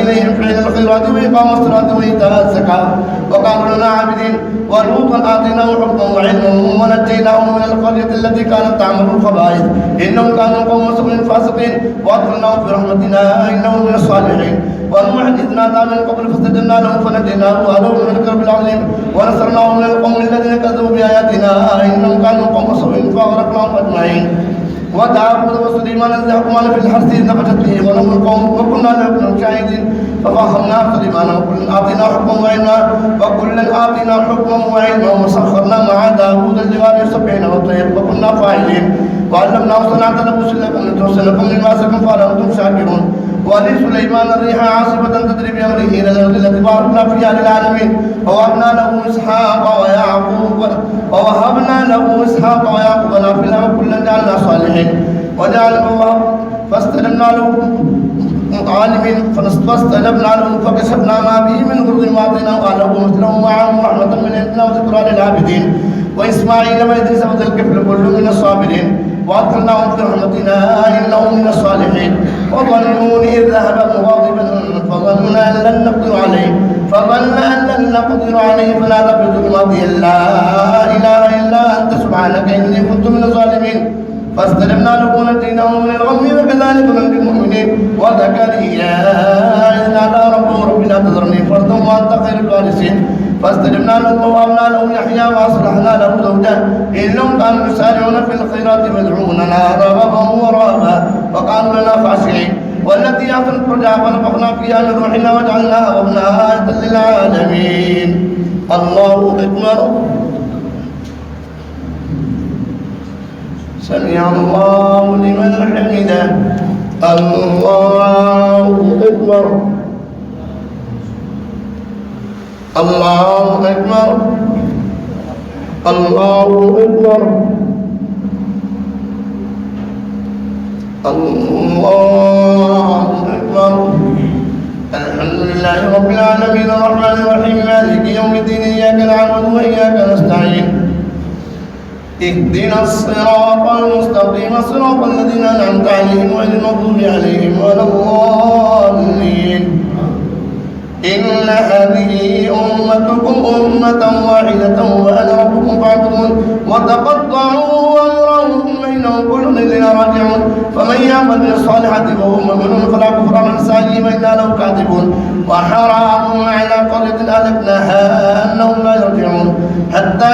إليهم فعل الخيرات وإقام الصلاة وإيتاء الزكاة وكانوا لنا عابدين ولوطا آتيناه حكما وعلما ونجيناه من القرية التي كانت تعمل الخبائث إنهم كانوا قوم سوء فاسقين وأدخلناه في رحمتنا إنه من الصالحين ونوحا إذ نادى من قبل فاستجبنا له فنجيناه وأهله من الكرب العظيم ونصرناه من القوم الذين كذبوا بآياتنا إنهم كانوا قوم سوء فأغرقناهم أجمعين وداود وسليمان إذ يحكمان في الحرث إذ نبتت به ولهم القوم وكنا لهم شاهدين ففهمنا سليمان وكلا آتينا حكما وعلما وسخرنا مع داود الجبال يسبحن والطير وكنا فاعلين وعلمناه صنعة لبوس لكم لتحصنكم من بأسكم فهل أنتم شاكرون ولسليمان الريح عاصفة تجري بأمره إلى الأرض التي باركنا فيها للعالمين ووهبنا له إسحاق ويعقوب نافلة وكلا جعلنا صالحين وجعلنا الله فاستلمنا له عالمين فاستجبنا له فكشفنا ما به من ضر وأعطيناه أهله مثلهم معهم رحمة من عندنا وذكرى للعابدين وإسماعيل وإدريس وذا الكفل كل من الصابرين وأدخلناهم في رحمتنا إنهم من الصالحين وظنون إذ ذهب مغاضبا فظن أن لن نقدر عليه فنادى في الظلمات لا إله إلا أنت سبحانك إني كنت من الظالمين فاستجبنا له ونجيناه من الغم وكذلك ننجي المؤمنين وزكريا إذ نادى ربه رب لا تذرني فردا وأنت خير الوارثين فاستجبنا له ووهبنا له يحيى وأصلحنا له زوجه إنهم كانوا يسارعون في الخيرات ويدعوننا رغبا ورهبا وكانوا لنا خاشعين والتي أحسنت فرجها فنفخنا فيها من روحنا وجعلناها وابنها آية للعالمين الله أكبر سمع الله لمن حمده الله أكبر الله أكبر الله أكبر الله أكبر الحمد لله رب العالمين الرحمن الرحيم مالك يوم الدين إياك نعبد وإياك نستعين اهدنا الصراط المستقيم صراط الذين أنعمت عليهم غير المغضوب عليهم ولا الضالين إن هذه أمتكم أمة واحدة وأنا ربكم فاعبدون وتقطعوا أمرهم بينهم كل إلينا راجعون فمن يعمل من الصالحات وهو مؤمن فلا كفران عن سعيه وإنا له كاتبون وحرام على قرية أهلكناها أنهم لا يرجعون حتى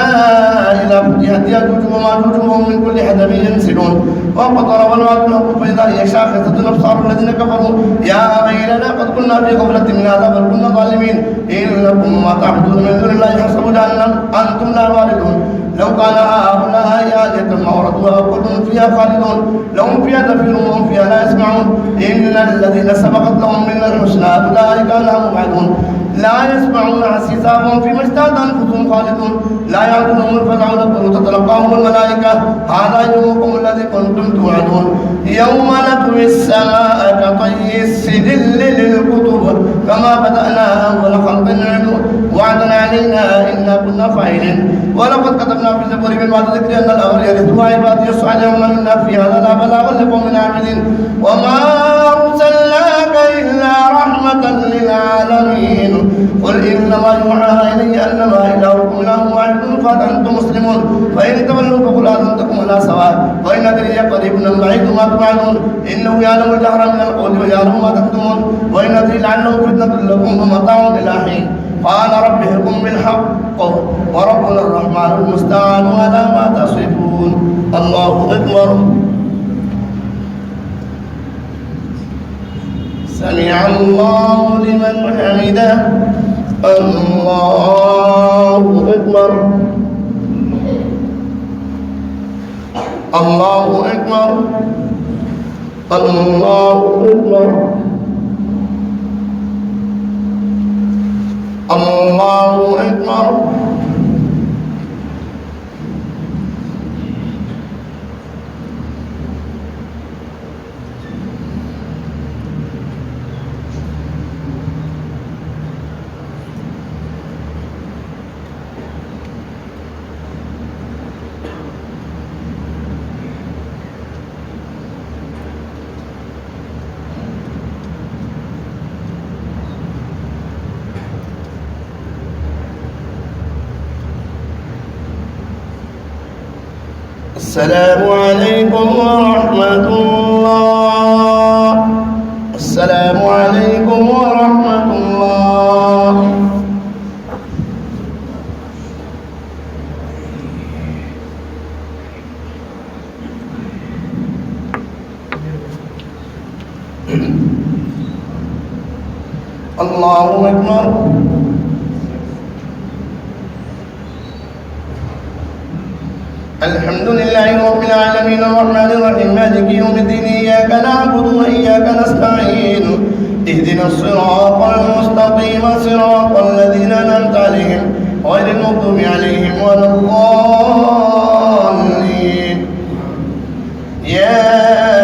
إذا فتحت يأجوج وماجوج وهم من كل حدب ينسلون وقد الوعد الحق فإذا هي شاخصة أبصار الذين كفروا يا ويلنا قد كنا في غفلة من هذا بل كنا ظالمين إنكم ما تعبدون من دون الله حسب جهنم أنتم لا واردون لو كان هؤلاء آلهة ما وردوها كل فيها خالدون لهم فيها زفير وهم فيها لا يسمعون إن الذين سبقت لهم من الحسنى أولئك عنها مبعدون لا يسمعون حسيسهم فيما اشتهت أنفسهم خالدون لا يعدونهم الفزع والضر تتلقاهم الملائكة هذا يومكم الذي كنتم توعدون يوم نطوي السماء كطي السجل للكتب كما بدأنا أول خلق نعيده وعدا علينا إنا كنا فاعلين ولقد كتبنا في الزبور من بعد ذكر أن الأمر يرث عبادي الصالحون منا في هذا لا بلاغا لقوم عابدين وما أرسلناك إلا رحمة للعالمين قل إنما يوحى إلي أنما إلهكم إله واحد فأنتم مسلمون فإن تولوا فقل أنتم على سواء وإن أدري قريب من بعيد ما توعدون إنه يعلم الجهر من القول ويعلم ما تكتمون وإن أدري لعله فتنة لكم ومتاع إلى حين قال رب احكم بالحق وربنا الرحمن المستعان على ما تصفون الله أكبر سمع الله لمن حمده الله أكبر الله أكبر الله أكبر الله أكبر السلام عليكم ورحمة الله السلام عليكم ورحمة الله الله أكبر الحمد لله رب العالمين الرحمن الرحيم مالك يوم الدين إياك نعبد وإياك نستعين اهدنا الصراط المستقيم صراط الذين أنعمت عليهم غير المغضوب عليهم ولا الضالين يا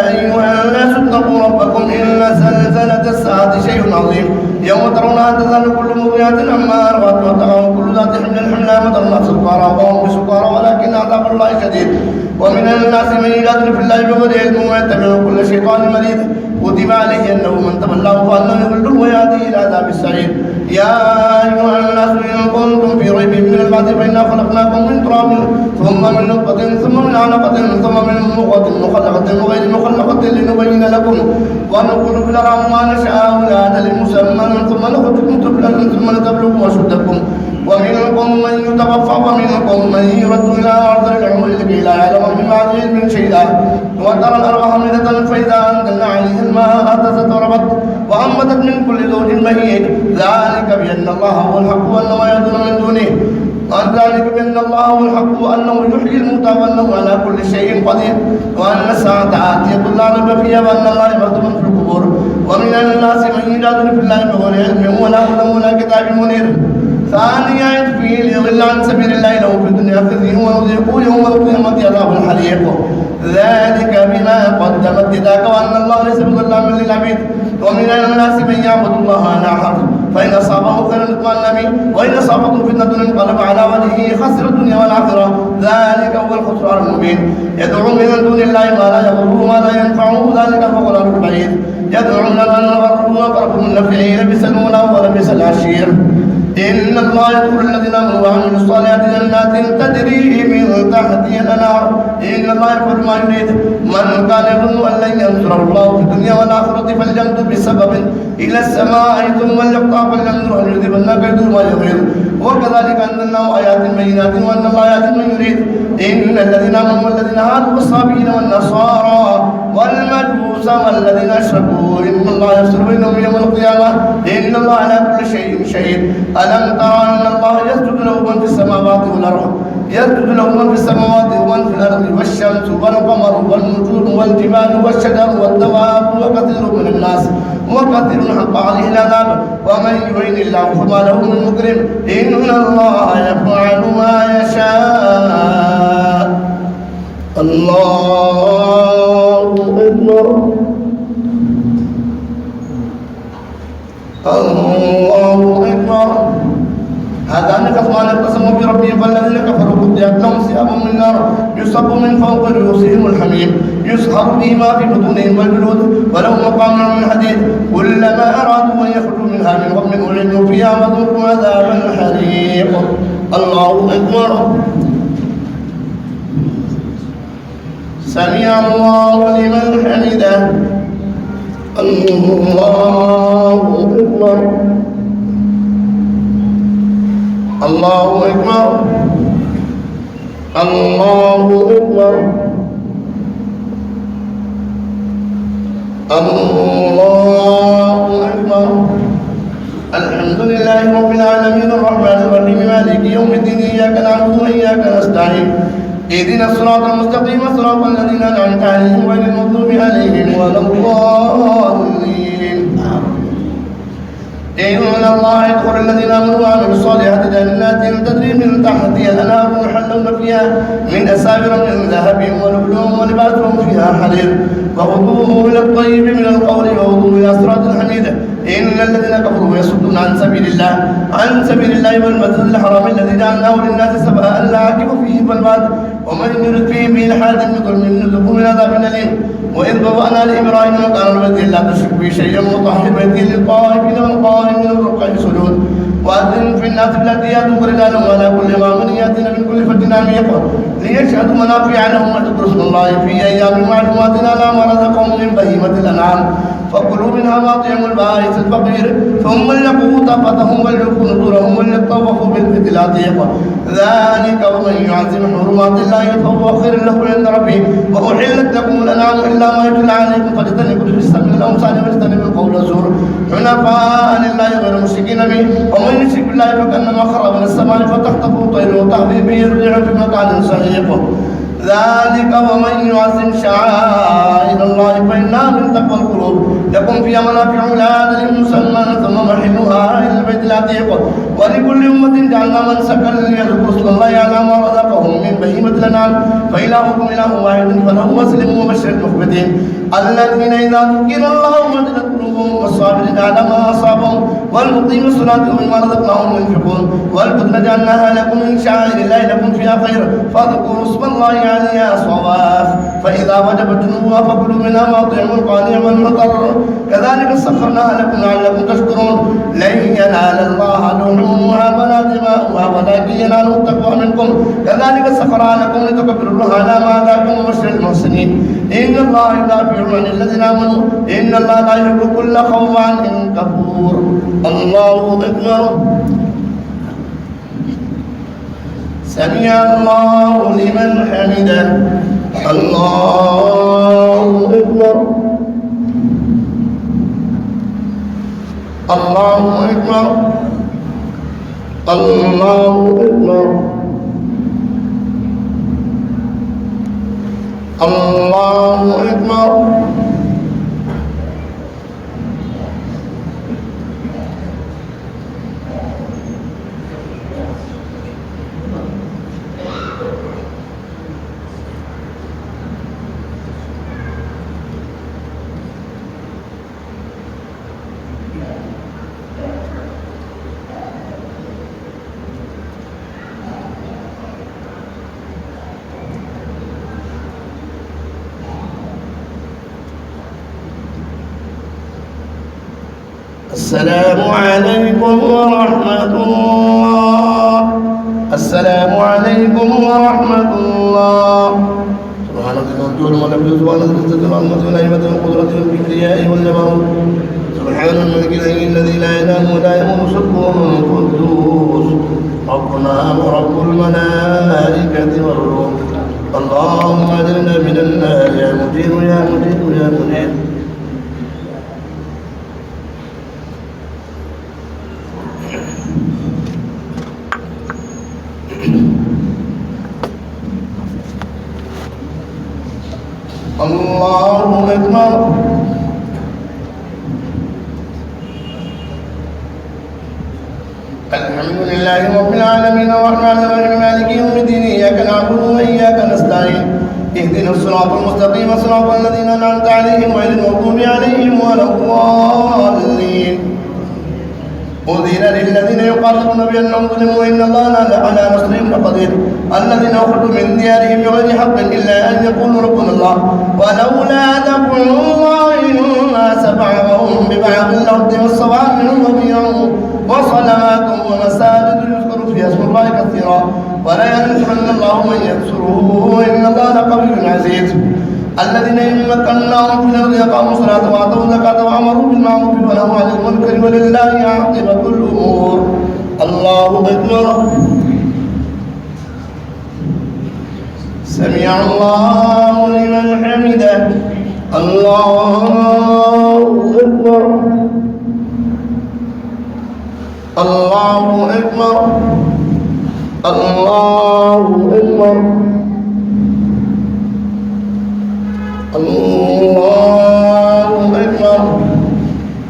أيها الناس اتقوا ربكم إن زلزلة الساعة شيء عظيم يوم ترونها تذهل كل مرضعة عما أرضعت وتضع كل ذات حمل حملها وترى الناس سكارى وهم بسكارى ولكن عذاب الله شديد ومن الناس من يجادل في الله بغير علم ويتبع كل شيطان مريض كتب عليه أنه من تولاه فأنه يضله ويهديه إلى عذاب السعير يا أيها الناس إن كنتم في ريب من البعث فإنا خلقناكم من تراب ثم من نطفة ثم من علقة ثم من مضغة مخلقة وغير مخلقة لنبين لكم ونقول في الأرحام ما نشاء إلى أجل مسمى ثم نخرجكم طفلا ثم لتبلغوا أشدكم ومنكم من يتوفى ومنكم من يرد إلى أرض العمر لكي لا يعلم من بعد علم شيئا وترى الأرض حامدة فإذا أنزلنا عليها الماء اهتزت وربت وأنبتت من كل زوج بهيج ذلك بأن الله هو الحق وأن ما يدعون من دونه ذلك بأن الله هو الحق وأنه يحيي الموتى وأنه على كل شيء قدير وأن الساعة آتية لا ريب فيها وأن الله يبعث من في القبور ومن الناس من يجادل في الله بغير علم ولا هدى ولا كتاب منير ثانيا يكفيه ليضل عن سبيل الله له في الدنيا خزي ونذيقه يوم القيامة عذاب الحريق ذلك بما قدمت يداك وأن الله ليس بظلام للعبيد ومن الناس من يعبد الله على حرف فإن أصابه خير اطمأن به وإن أصابته فتنة انقلب على وجهه خسر الدنيا والآخرة ذلك هو الخسران المبين يدعو من دون الله ما لا يضره وما لا ينفعه ذلك هو الضلال البعيد يدعون من غره وأقرب من نفعه لبئس المولى ولبئس العشير إن الله يدخل الذين آمنوا وعملوا الصالحات جنات تجري من تحتها الأنهار إن الله يفعل ما يريد من كان يظن أن لن ينصره الله في الدنيا والآخرة فليمدد بسبب إلى السماء ثم ليقطع فلينظر هل يذهبن كيده ما يغيظ وكذلك أنزلناه آيات بينات وأن الله يهدي من يريد إن الذين آمنوا والذين هادوا والصابئين والنصارى والمجوس والذين أشركوا إن الله يفصل بينهم يوم القيامة إن الله على كل شيء شهيد ألم ترى أن الله يسجد له من في السماوات والأرض يسجد له من في السماوات ومن في الأرض والشمس والقمر والنجوم والجبال والشجر والدواب وكثير من الناس وكثير حق عليه العذاب ومن يعين الله فما له من مكرم إن الله يفعل ما يشاء الله أكبر الله أكبر خصمان اختصموا في ربهم فالذين كفروا قطعت لهم ثياب من نار يصب من فوق رؤوسهم الحميم يسحر به ما في بطونهم والجلود ولهم مقام من حديد كلما أرادوا أن يخرجوا منها من غم أعيدوا فيها وذوقوا عذاب الحريق. الله أكبر. سمع الله لمن حمده. الله أكبر. الله أكبر. الله أكبر. الله أكبر. الحمد لله رب العالمين الرحمن الرحيم مالك يوم الدين إياك نعبد وإياك نستعين اهدنا الصراط المستقيم صراط الذين أنعمت عليهم غير المغضوب عليهم ولا الضالين. إن الله يدخل الذين آمنوا وعملوا الصالحات جنات تجري من تحتها الأنهار يحلون فيها من أساور من ذهب ولؤلؤ ولباسهم فيها حرير وغدوه إلى الطيب من القول وغدوه إلى صراط الحميد. إن الذين كفروا يصدون عن سبيل الله والمسجد الحرام الذي جعلناه للناس سواء العاكف فيه والباد ومن يرد فيه بإلحاد بظلم نذقه من عذاب أليم. وإذ بوأنا لإبراهيم مكان البيت لا تشرك به شيئا وطهر بيتي للطائفين والقائمين والركع السجود وأذن في الناس بالتي يأتوك رجالا وعلى كل إمام يأتين من كل فج عميق ليشهدوا منافع لهم ويذكروا اسم الله في أيام معلومات على ما رزقهم من بهيمة الأنعام فكلوا منها وأطعموا البائس الفقير ثم ليقوا طاقتهم وليوفوا نذورهم وليطوفوا بالبيت العتيق ذلك ومن يعظم حرمات الله فهو خير له عند ربه. وأحلت لكم الأنعام إلا ما يتلى عليكم فاجتنبوا الرجس من الأوثان واجتنبوا القول الزور حنفاء لله غير مشركين به ومن يشرك بالله فكأنما خر من السماء فتخطفه طير وتهوي به الريح في مكان سحيق ذلك ومن يعظم شعائر الله فإنها من تقوى القلوب لكم فيها منافع إلى أجل مسمى ثم محلها إلى البيت العتيق ولكل أمة جعلنا منسكا ليذكروا اسم الله على ما رزقهم من بهيمة الأنعام فإلهكم إله واحد فله مسلم وبشر المخبتين الذين إذا ذكر الله وجلت قلوبهم والصابرين على ما أصابهم والمقيم الصلاة ومما رزقناهم ينفقون والبدن جعلناها لكم من شعائر الله لكم فيها خير فاذكروا اسم الله عليها صواف فإذا وجبت جنوبها فكلوا منها وأطعموا القانع والمطر كذلك سخرناها لكم لعلكم تشكرون لن ينال الله لحومها ولا دماؤها ولكن يناله التقوى منكم كذلك سخرها لكم لتكبروا الله على ما هداكم وبشر المحسنين. إن الله يدافع عن الذين آمنوا إن الله لا يحب كل خوان كفور. الله أكبر. سمع الله لمن حمده. الله أكبر. الله أكبر. الله أكبر. الله أكبر. السلام عليكم ورحمة الله. السلام عليكم ورحمة الله. سبحان الذي موجود ولم سبحان الذي استتر العظمة والهيبة والقدرة والكبرياء والجبروت سبحان الملك الحي الذي لا ينام ولا يموت سبحان القدوس ربنا ورب الملائكة والروح. اللهم اجرنا من النار يا مجير يا مجير يا مجير. الله أكبر. الحمد لله رب العالمين الرحمن الرحيم مالك يوم الدين إياك نعبد وإياك نستعين اهدنا الصراط المستقيم صراط الذين أنعمت عليهم غير المغضوب عليهم ولا الضالين. أذن للذين يقاتلون بأنهم ظلموا وإن الله على نصرهم لقدير الذين أخرجوا من ديارهم بغير حق إلا أن يقولوا ربنا الله ولولا دفع الله الناس بعضهم ببعض لهدمت صوامع وبيع وصلوات ومساجد يذكر فيها اسم الله كثيرا ولا ينصرن الله من ينصره إن الله لقوي عزيز الذين إن مكناهم في الأرض أقاموا الصلاة وآتوا الزكاة وأمروا بالمعروف ونهوا عن المنكر ولله عاقبة الأمور. الله أكبر. سمع الله لمن حمده. الله أكبر. الله أكبر. الله أكبر. الله أكبر.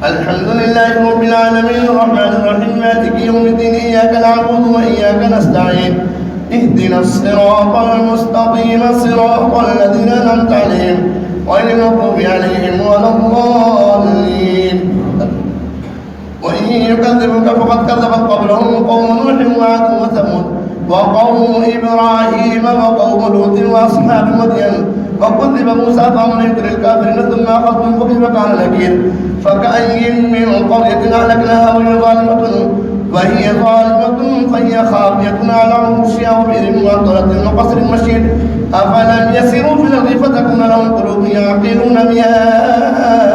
الحمد لله رب العالمين الرحمن الرحيم مالك يوم الدين إياك نعبد وإياك نستعين اهدنا الصراط المستقيم صراط الذين أنعمت عليهم غير المغضوب عليهم ولا الضالين. وإن يكذبك فقد كذبت قبلهم قوم نوح وعاد وثمود وقوم إبراهيم وقوم لوط وأصحاب مدين وكذب موسى فأمليت للكافرين ثم أخذتهم فكيف كان نكير. فكأي من قرية أهلكناها وهي ظالمة فهي خاوية على عروشها وبئر مطلة وقصر مشيد أفلم يسيروا في الأرض فتكون لهم قلوب يعقلون بها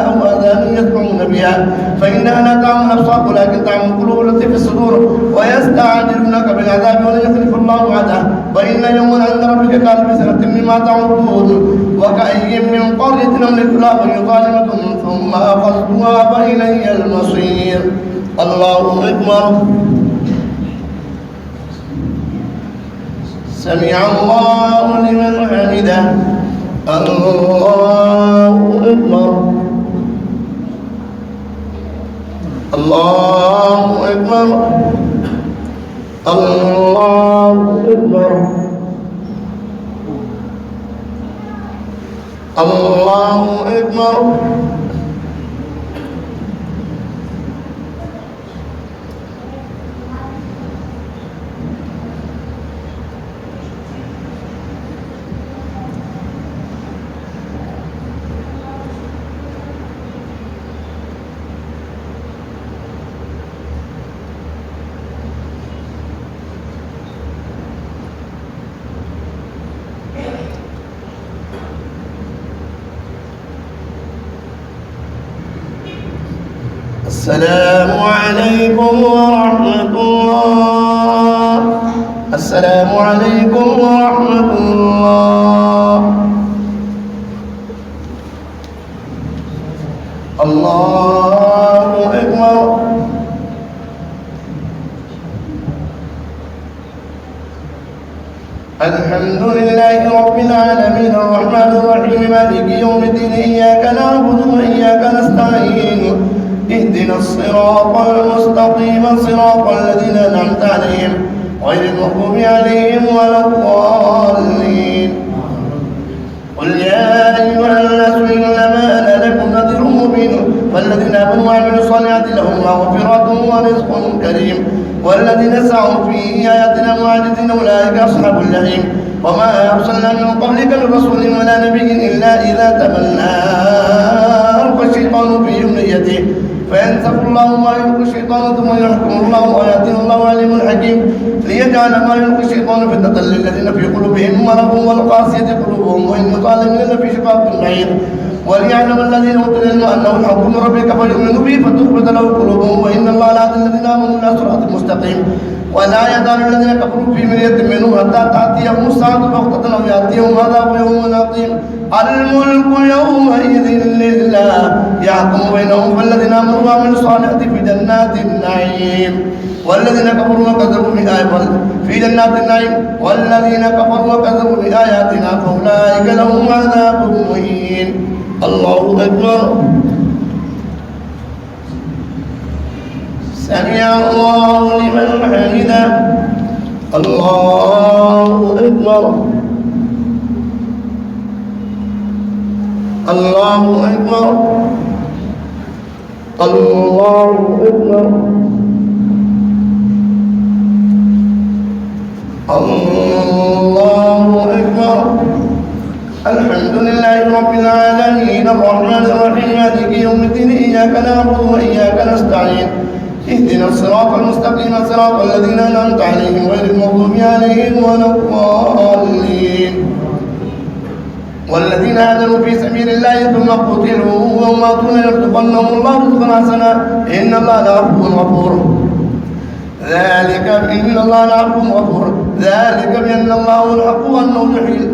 أو آذان يسمعون بها فإنها لا تعمل الأبصار ولكن تعمل القلوب التي في الصدور ويستعجلونك بالعذاب ولن يخلف الله وعده وإن يوما عند ربك كان بسنة مما تعدون. وكأي من قرية أملكتها وهي ظالمة ثم أخذتها فإلي المصير. الله أكبر. سمع الله لمن حمده. الله أكبر. الله أكبر. الله أكبر. الله أكبر. السلام عليكم ورحمة الله. السلام عليكم ورحمة الله. الله أكبر. الحمد لله رب العالمين الرحمن الرحيم مالك يوم الدين إياك نعبد وإياك نستعين اهدنا الصراط المستقيم صراط الذين أنعمت عليهم غير المغضوب عليهم ولا الضالين. قل يا أيها الناس إنما أنا لكم نذير مبين فالذين آمنوا وعملوا الصالحات لهم مغفرة ورزق كريم والذين سعوا في آياتنا معاجزين أولئك أصحاب الجحيم. وما أرسلنا من قبلك من رسول ولا نبي إلا إذا تمنى ألقى الشيطان في أمنيته فينسخ الله ما يلقي الشيطان ثم يحكم الله آياته والله عليم حكيم ليجعل ما يلقي الشيطان فتنة للذين في قلوبهم مرض والقاسية قلوبهم وإن الظالمين لفي شقاق بعيد وليعلم الذين أوتوا العلم أنه الحق من ربك فيؤمنوا به فتخبت له قلوبهم وإن الله لا يهدي الذين آمنوا إلى صراط مستقيم. ولا يزال الذين كفروا في مرية منه حتى تأتيهم الساعة بغتة أو يأتيهم عذاب يوم عظيم. الملك يومئذ لله يحكم بينهم فالذين آمنوا وعملوا الصالحات في جنات النعيم والذين كفروا وكذبوا بآياتنا في جنات النعيم والذين كفروا وكذبوا بآياتنا فأولئك لهم عذاب مهين. الله أكبر. سمع الله لمن حمده. الله أكبر. الله أكبر. الله أكبر. الله أكبر. الحمد لله رب العالمين الرحمن الرحيم مالك يوم الدين إياك نعبد وإياك نستعين اهدنا الصراط المستقيم صراط الذين أنعمت عليهم غير المغضوب عليهم ولا الضالين. والذين هاجروا في سبيل الله ثم قتلوا وهم ماتون يرزقنهم الله رزقا حسنا إن الله لعفو غفور. ذلك بأن الله لعفو غفور. ذلك بأن الله هو الحق وأنه يحيي.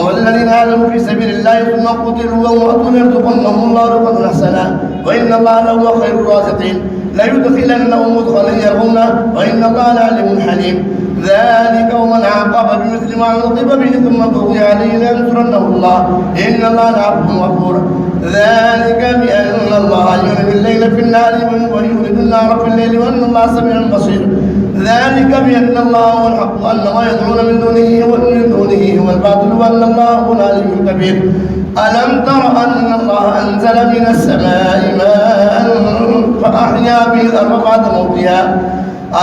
والذين هاجروا في سبيل الله ثم قتلوا وهم ماتون يرزقنهم الله رزقا حسنا وإن الله لهو خير الرازقين. ليدخلنهم مدخلا يرضونه وإن الله لعليم حليم. ذلك ومن عاقب بمثل ما عوقب به ثم بغي عليه لينصرنه الله إن الله لعفو غفور. ذلك بأن الله يولد الليل في النهار ويولد النهار في الليل وأن الله سميع بصير. ذلك بأن الله هو الحق وأن ما يدعون من دونه هو الباطل وأن الله هو العلي الكبير. ألم تر أن الله أنزل من السماء ماء فأحيا به الأرض بعد موتها.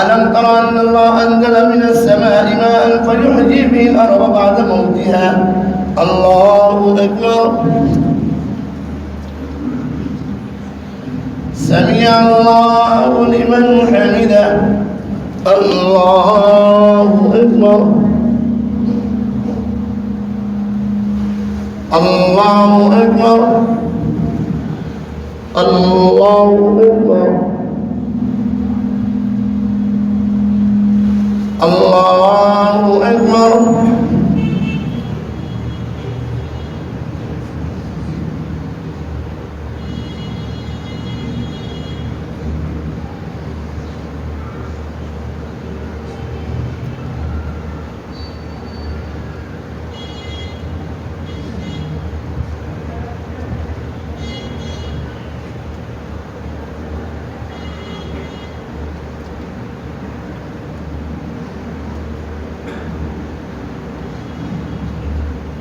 ألم تر أن الله أنزل من السماء ماء فيحيي به الأرض بعد موتها. الله أكبر. سمع الله لمن حمده. الله أكبر. الله أكبر. الله أكبر. الله أكبر.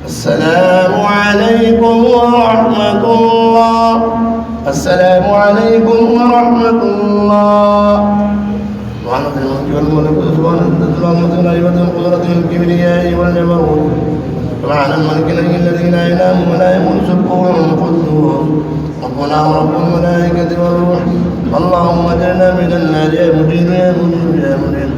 السلام عليكم ورحمة الله. السلام عليكم ورحمة الله. سبحانك الملك والملك سبحانك العظمة والهيبة والقدرة والكبرياء والجبروت. سبحان الملك الذي لا ينام ولا يموت سبحانه القدوس ربنا ورب الملائكة والروح. اللهم اجعلنا من النار يا مجيب يا مجيب يا مجيب.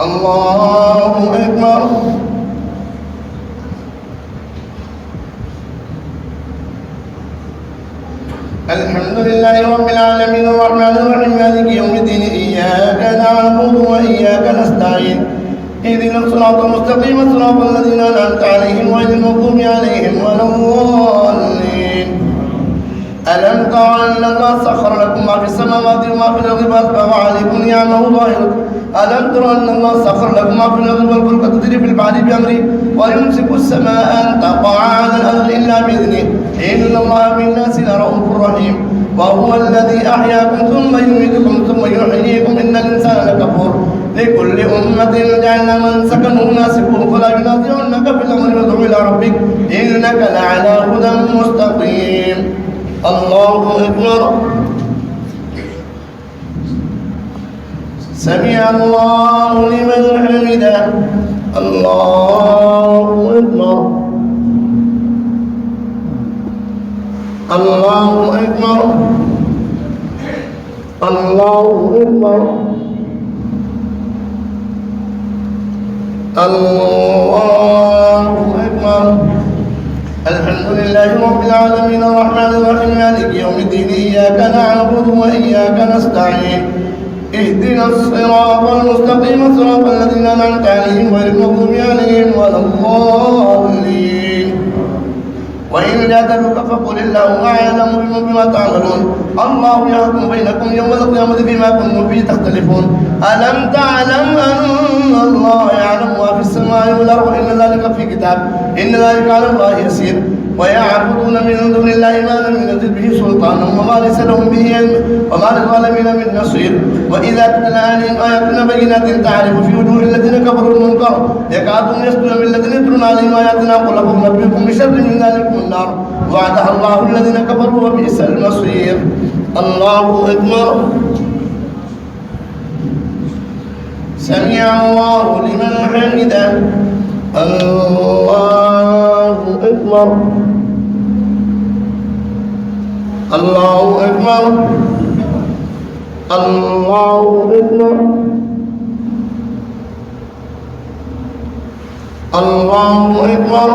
الله أكبر. الحمد لله رب العالمين الرحمن الرحيم مالك يوم الدين إياك نعبد وإياك نستعين اهدنا الصراط المستقيم صراط الذين أنعمت عليهم غير المغضوب عليهم ولا الضالين. ألم تر أن الله سخر لكم ما في السماوات وما في الأرض وأسبغ عليكم نعمه ظاهرة. ألم تر أن الله سخر لكم ما في الأرض والفلك تجري في البحر بأمره ويمسك السماء أن تقع على الأرض إلا بإذنه إن الله بالناس لرؤوف رحيم. وهو الذي أحياكم ثم يميتكم ثم يحييكم إن الإنسان لكفور. لكل أمة جعلنا من سكنوا ناسكوه فلا ينازعنك في الأمر وادع إلى ربك إنك لعلى هدى مستقيم. الله أكبر. سمع الله لمن حمده. الله أكبر. الله أكبر. الله أكبر. الله أكبر. الحمد لله رب العالمين الرحمن الرحيم مالك يوم الدين إياك نعبد وإياك نستعين اهدنا الصراط المستقيم صراط الذين أنعمت عليهم غير المغضوب عليهم ولا الضالين. وإن جادلوك فقل الله أعلم بما تعملون. الله يحكم بينكم يوم القيامة فيما كنتم فيه تختلفون. ألم تعلم أن الله يعلم ما في السماء والأرض إن ذلك في كتاب إن ذلك على الله يسير. ويعبدون من دون الله ما لم ينزل به سلطانا وما ليس لهم به علم وما للظالمين من نصير. وإذا تتلى عليهم آياتنا بينات تعرف في وجوه الذين كفروا المنكر يكادون يسطون بالذين يتلون عليهم آياتنا قل أنبئكم بشر من ذلكم النار وعدها الله الذين كفروا وبئس المصير. الله أكبر. سمع الله لمن حمده. الله أكبر. الله أكبر. الله أكبر. الله أكبر.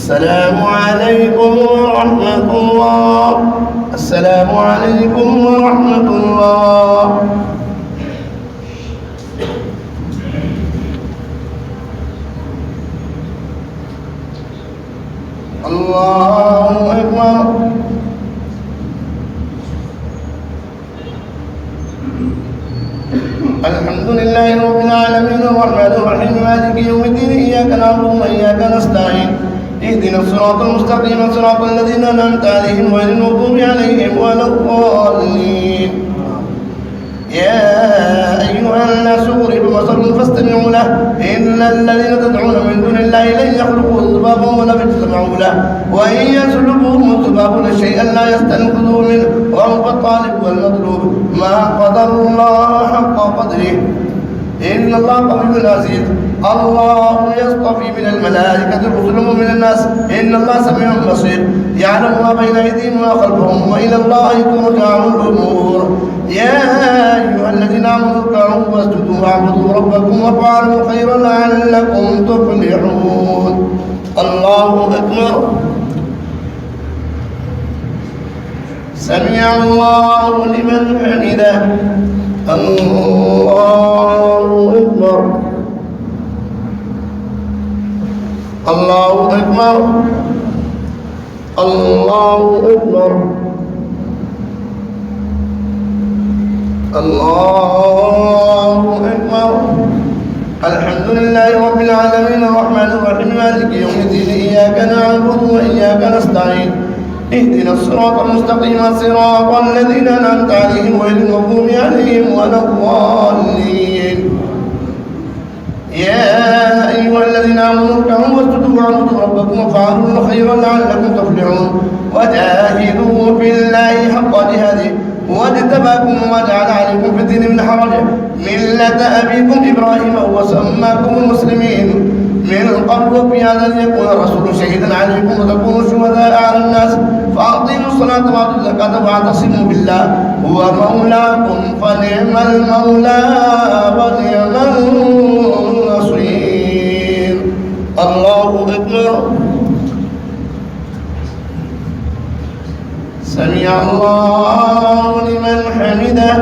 السلام عليكم ورحمة الله. السلام عليكم ورحمة الله. الله أكبر. الحمد لله رب العالمين الرحمن الرحيم مالك يوم الدين إياك نعبد وإياك نستعين اهدنا الصراط المستقيم صراط الذين أنعمت عليهم غير المغضوب عليهم ولا الضالين. يا أيها الناس ضرب مثل فاستمعوا له إن الذين تدعون من دون الله لن يخلقوا ذبابا ولم يجتمعوا له وإن يسلبهم الذباب شيئا لا يستنقذوه منه وهو الطالب والمطلوب ما قدر الله حق قدره إن الله قوي عزيز. الله يصطفي من الملائكة رسلا ومن الناس إن الله سميع بصير يعلم ما بين أيديهم وما خلفهم وإلى الله ترجع الأمور. يا أيها الذين آمنوا اركعوا واسجدوا واعبدوا ربكم وافعلوا خيرا لعلكم تفلحون. الله أكبر. سمع الله لمن حمده. الله أكبر. الله أكبر. الله أكبر. الله أكبر. الحمد لله رب العالمين الرحمن الرحيم مالك يوم الدين إياك نعبد وإياك نستعين اهدنا الصراط المستقيم صراط الذين أنعمت عليهم غير المغضوب عليهم ولا الضالين. يا أيها الذين آمنوا اركعوا واسجدوا واعبدوا ربكم وافعلوا خيرا لعلكم تفلحون. وجاهدوا في الله حق جهاده هو اجتباكم وما جعل عليكم في الدين من حرج ملة أبيكم إبراهيم وسماكم المسلمين من قبل وفي هذا ليكون الرسول شهيدا عليكم وتكونوا شهداء على الناس فأقيموا الصلاة وآتوا الزكاة واعتصموا بالله هو مولاكم فنعم المولى ونعم النصير. الله أكبر. سمع الله لمن حمده.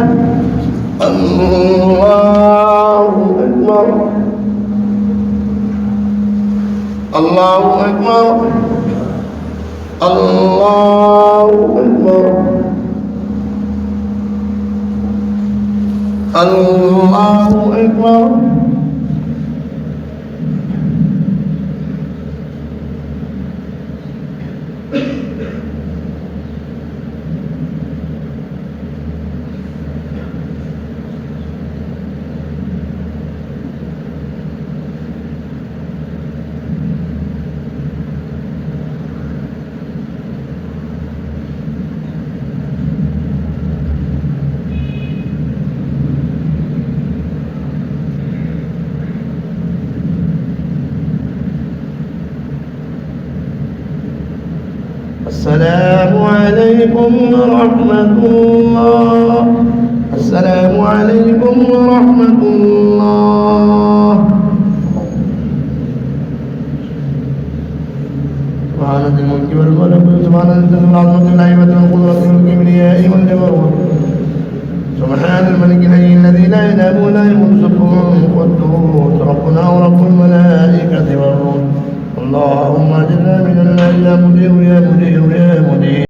الله أكبر. الله أكبر. الله أكبر. الله أكبر. السلام عليكم ورحمة الله. السلام عليكم ورحمة الله. سبحان ذي الملك والملك سبحان ذي العظمة والهيبة والقدرة والكبرياء والجبروت سبحان الملك الحي الذي لا ينام ولا يموت قدوس ربنا ورب الملائكة والروح اللهم اجعلنا من النار يا مدير يا مدير يا مدير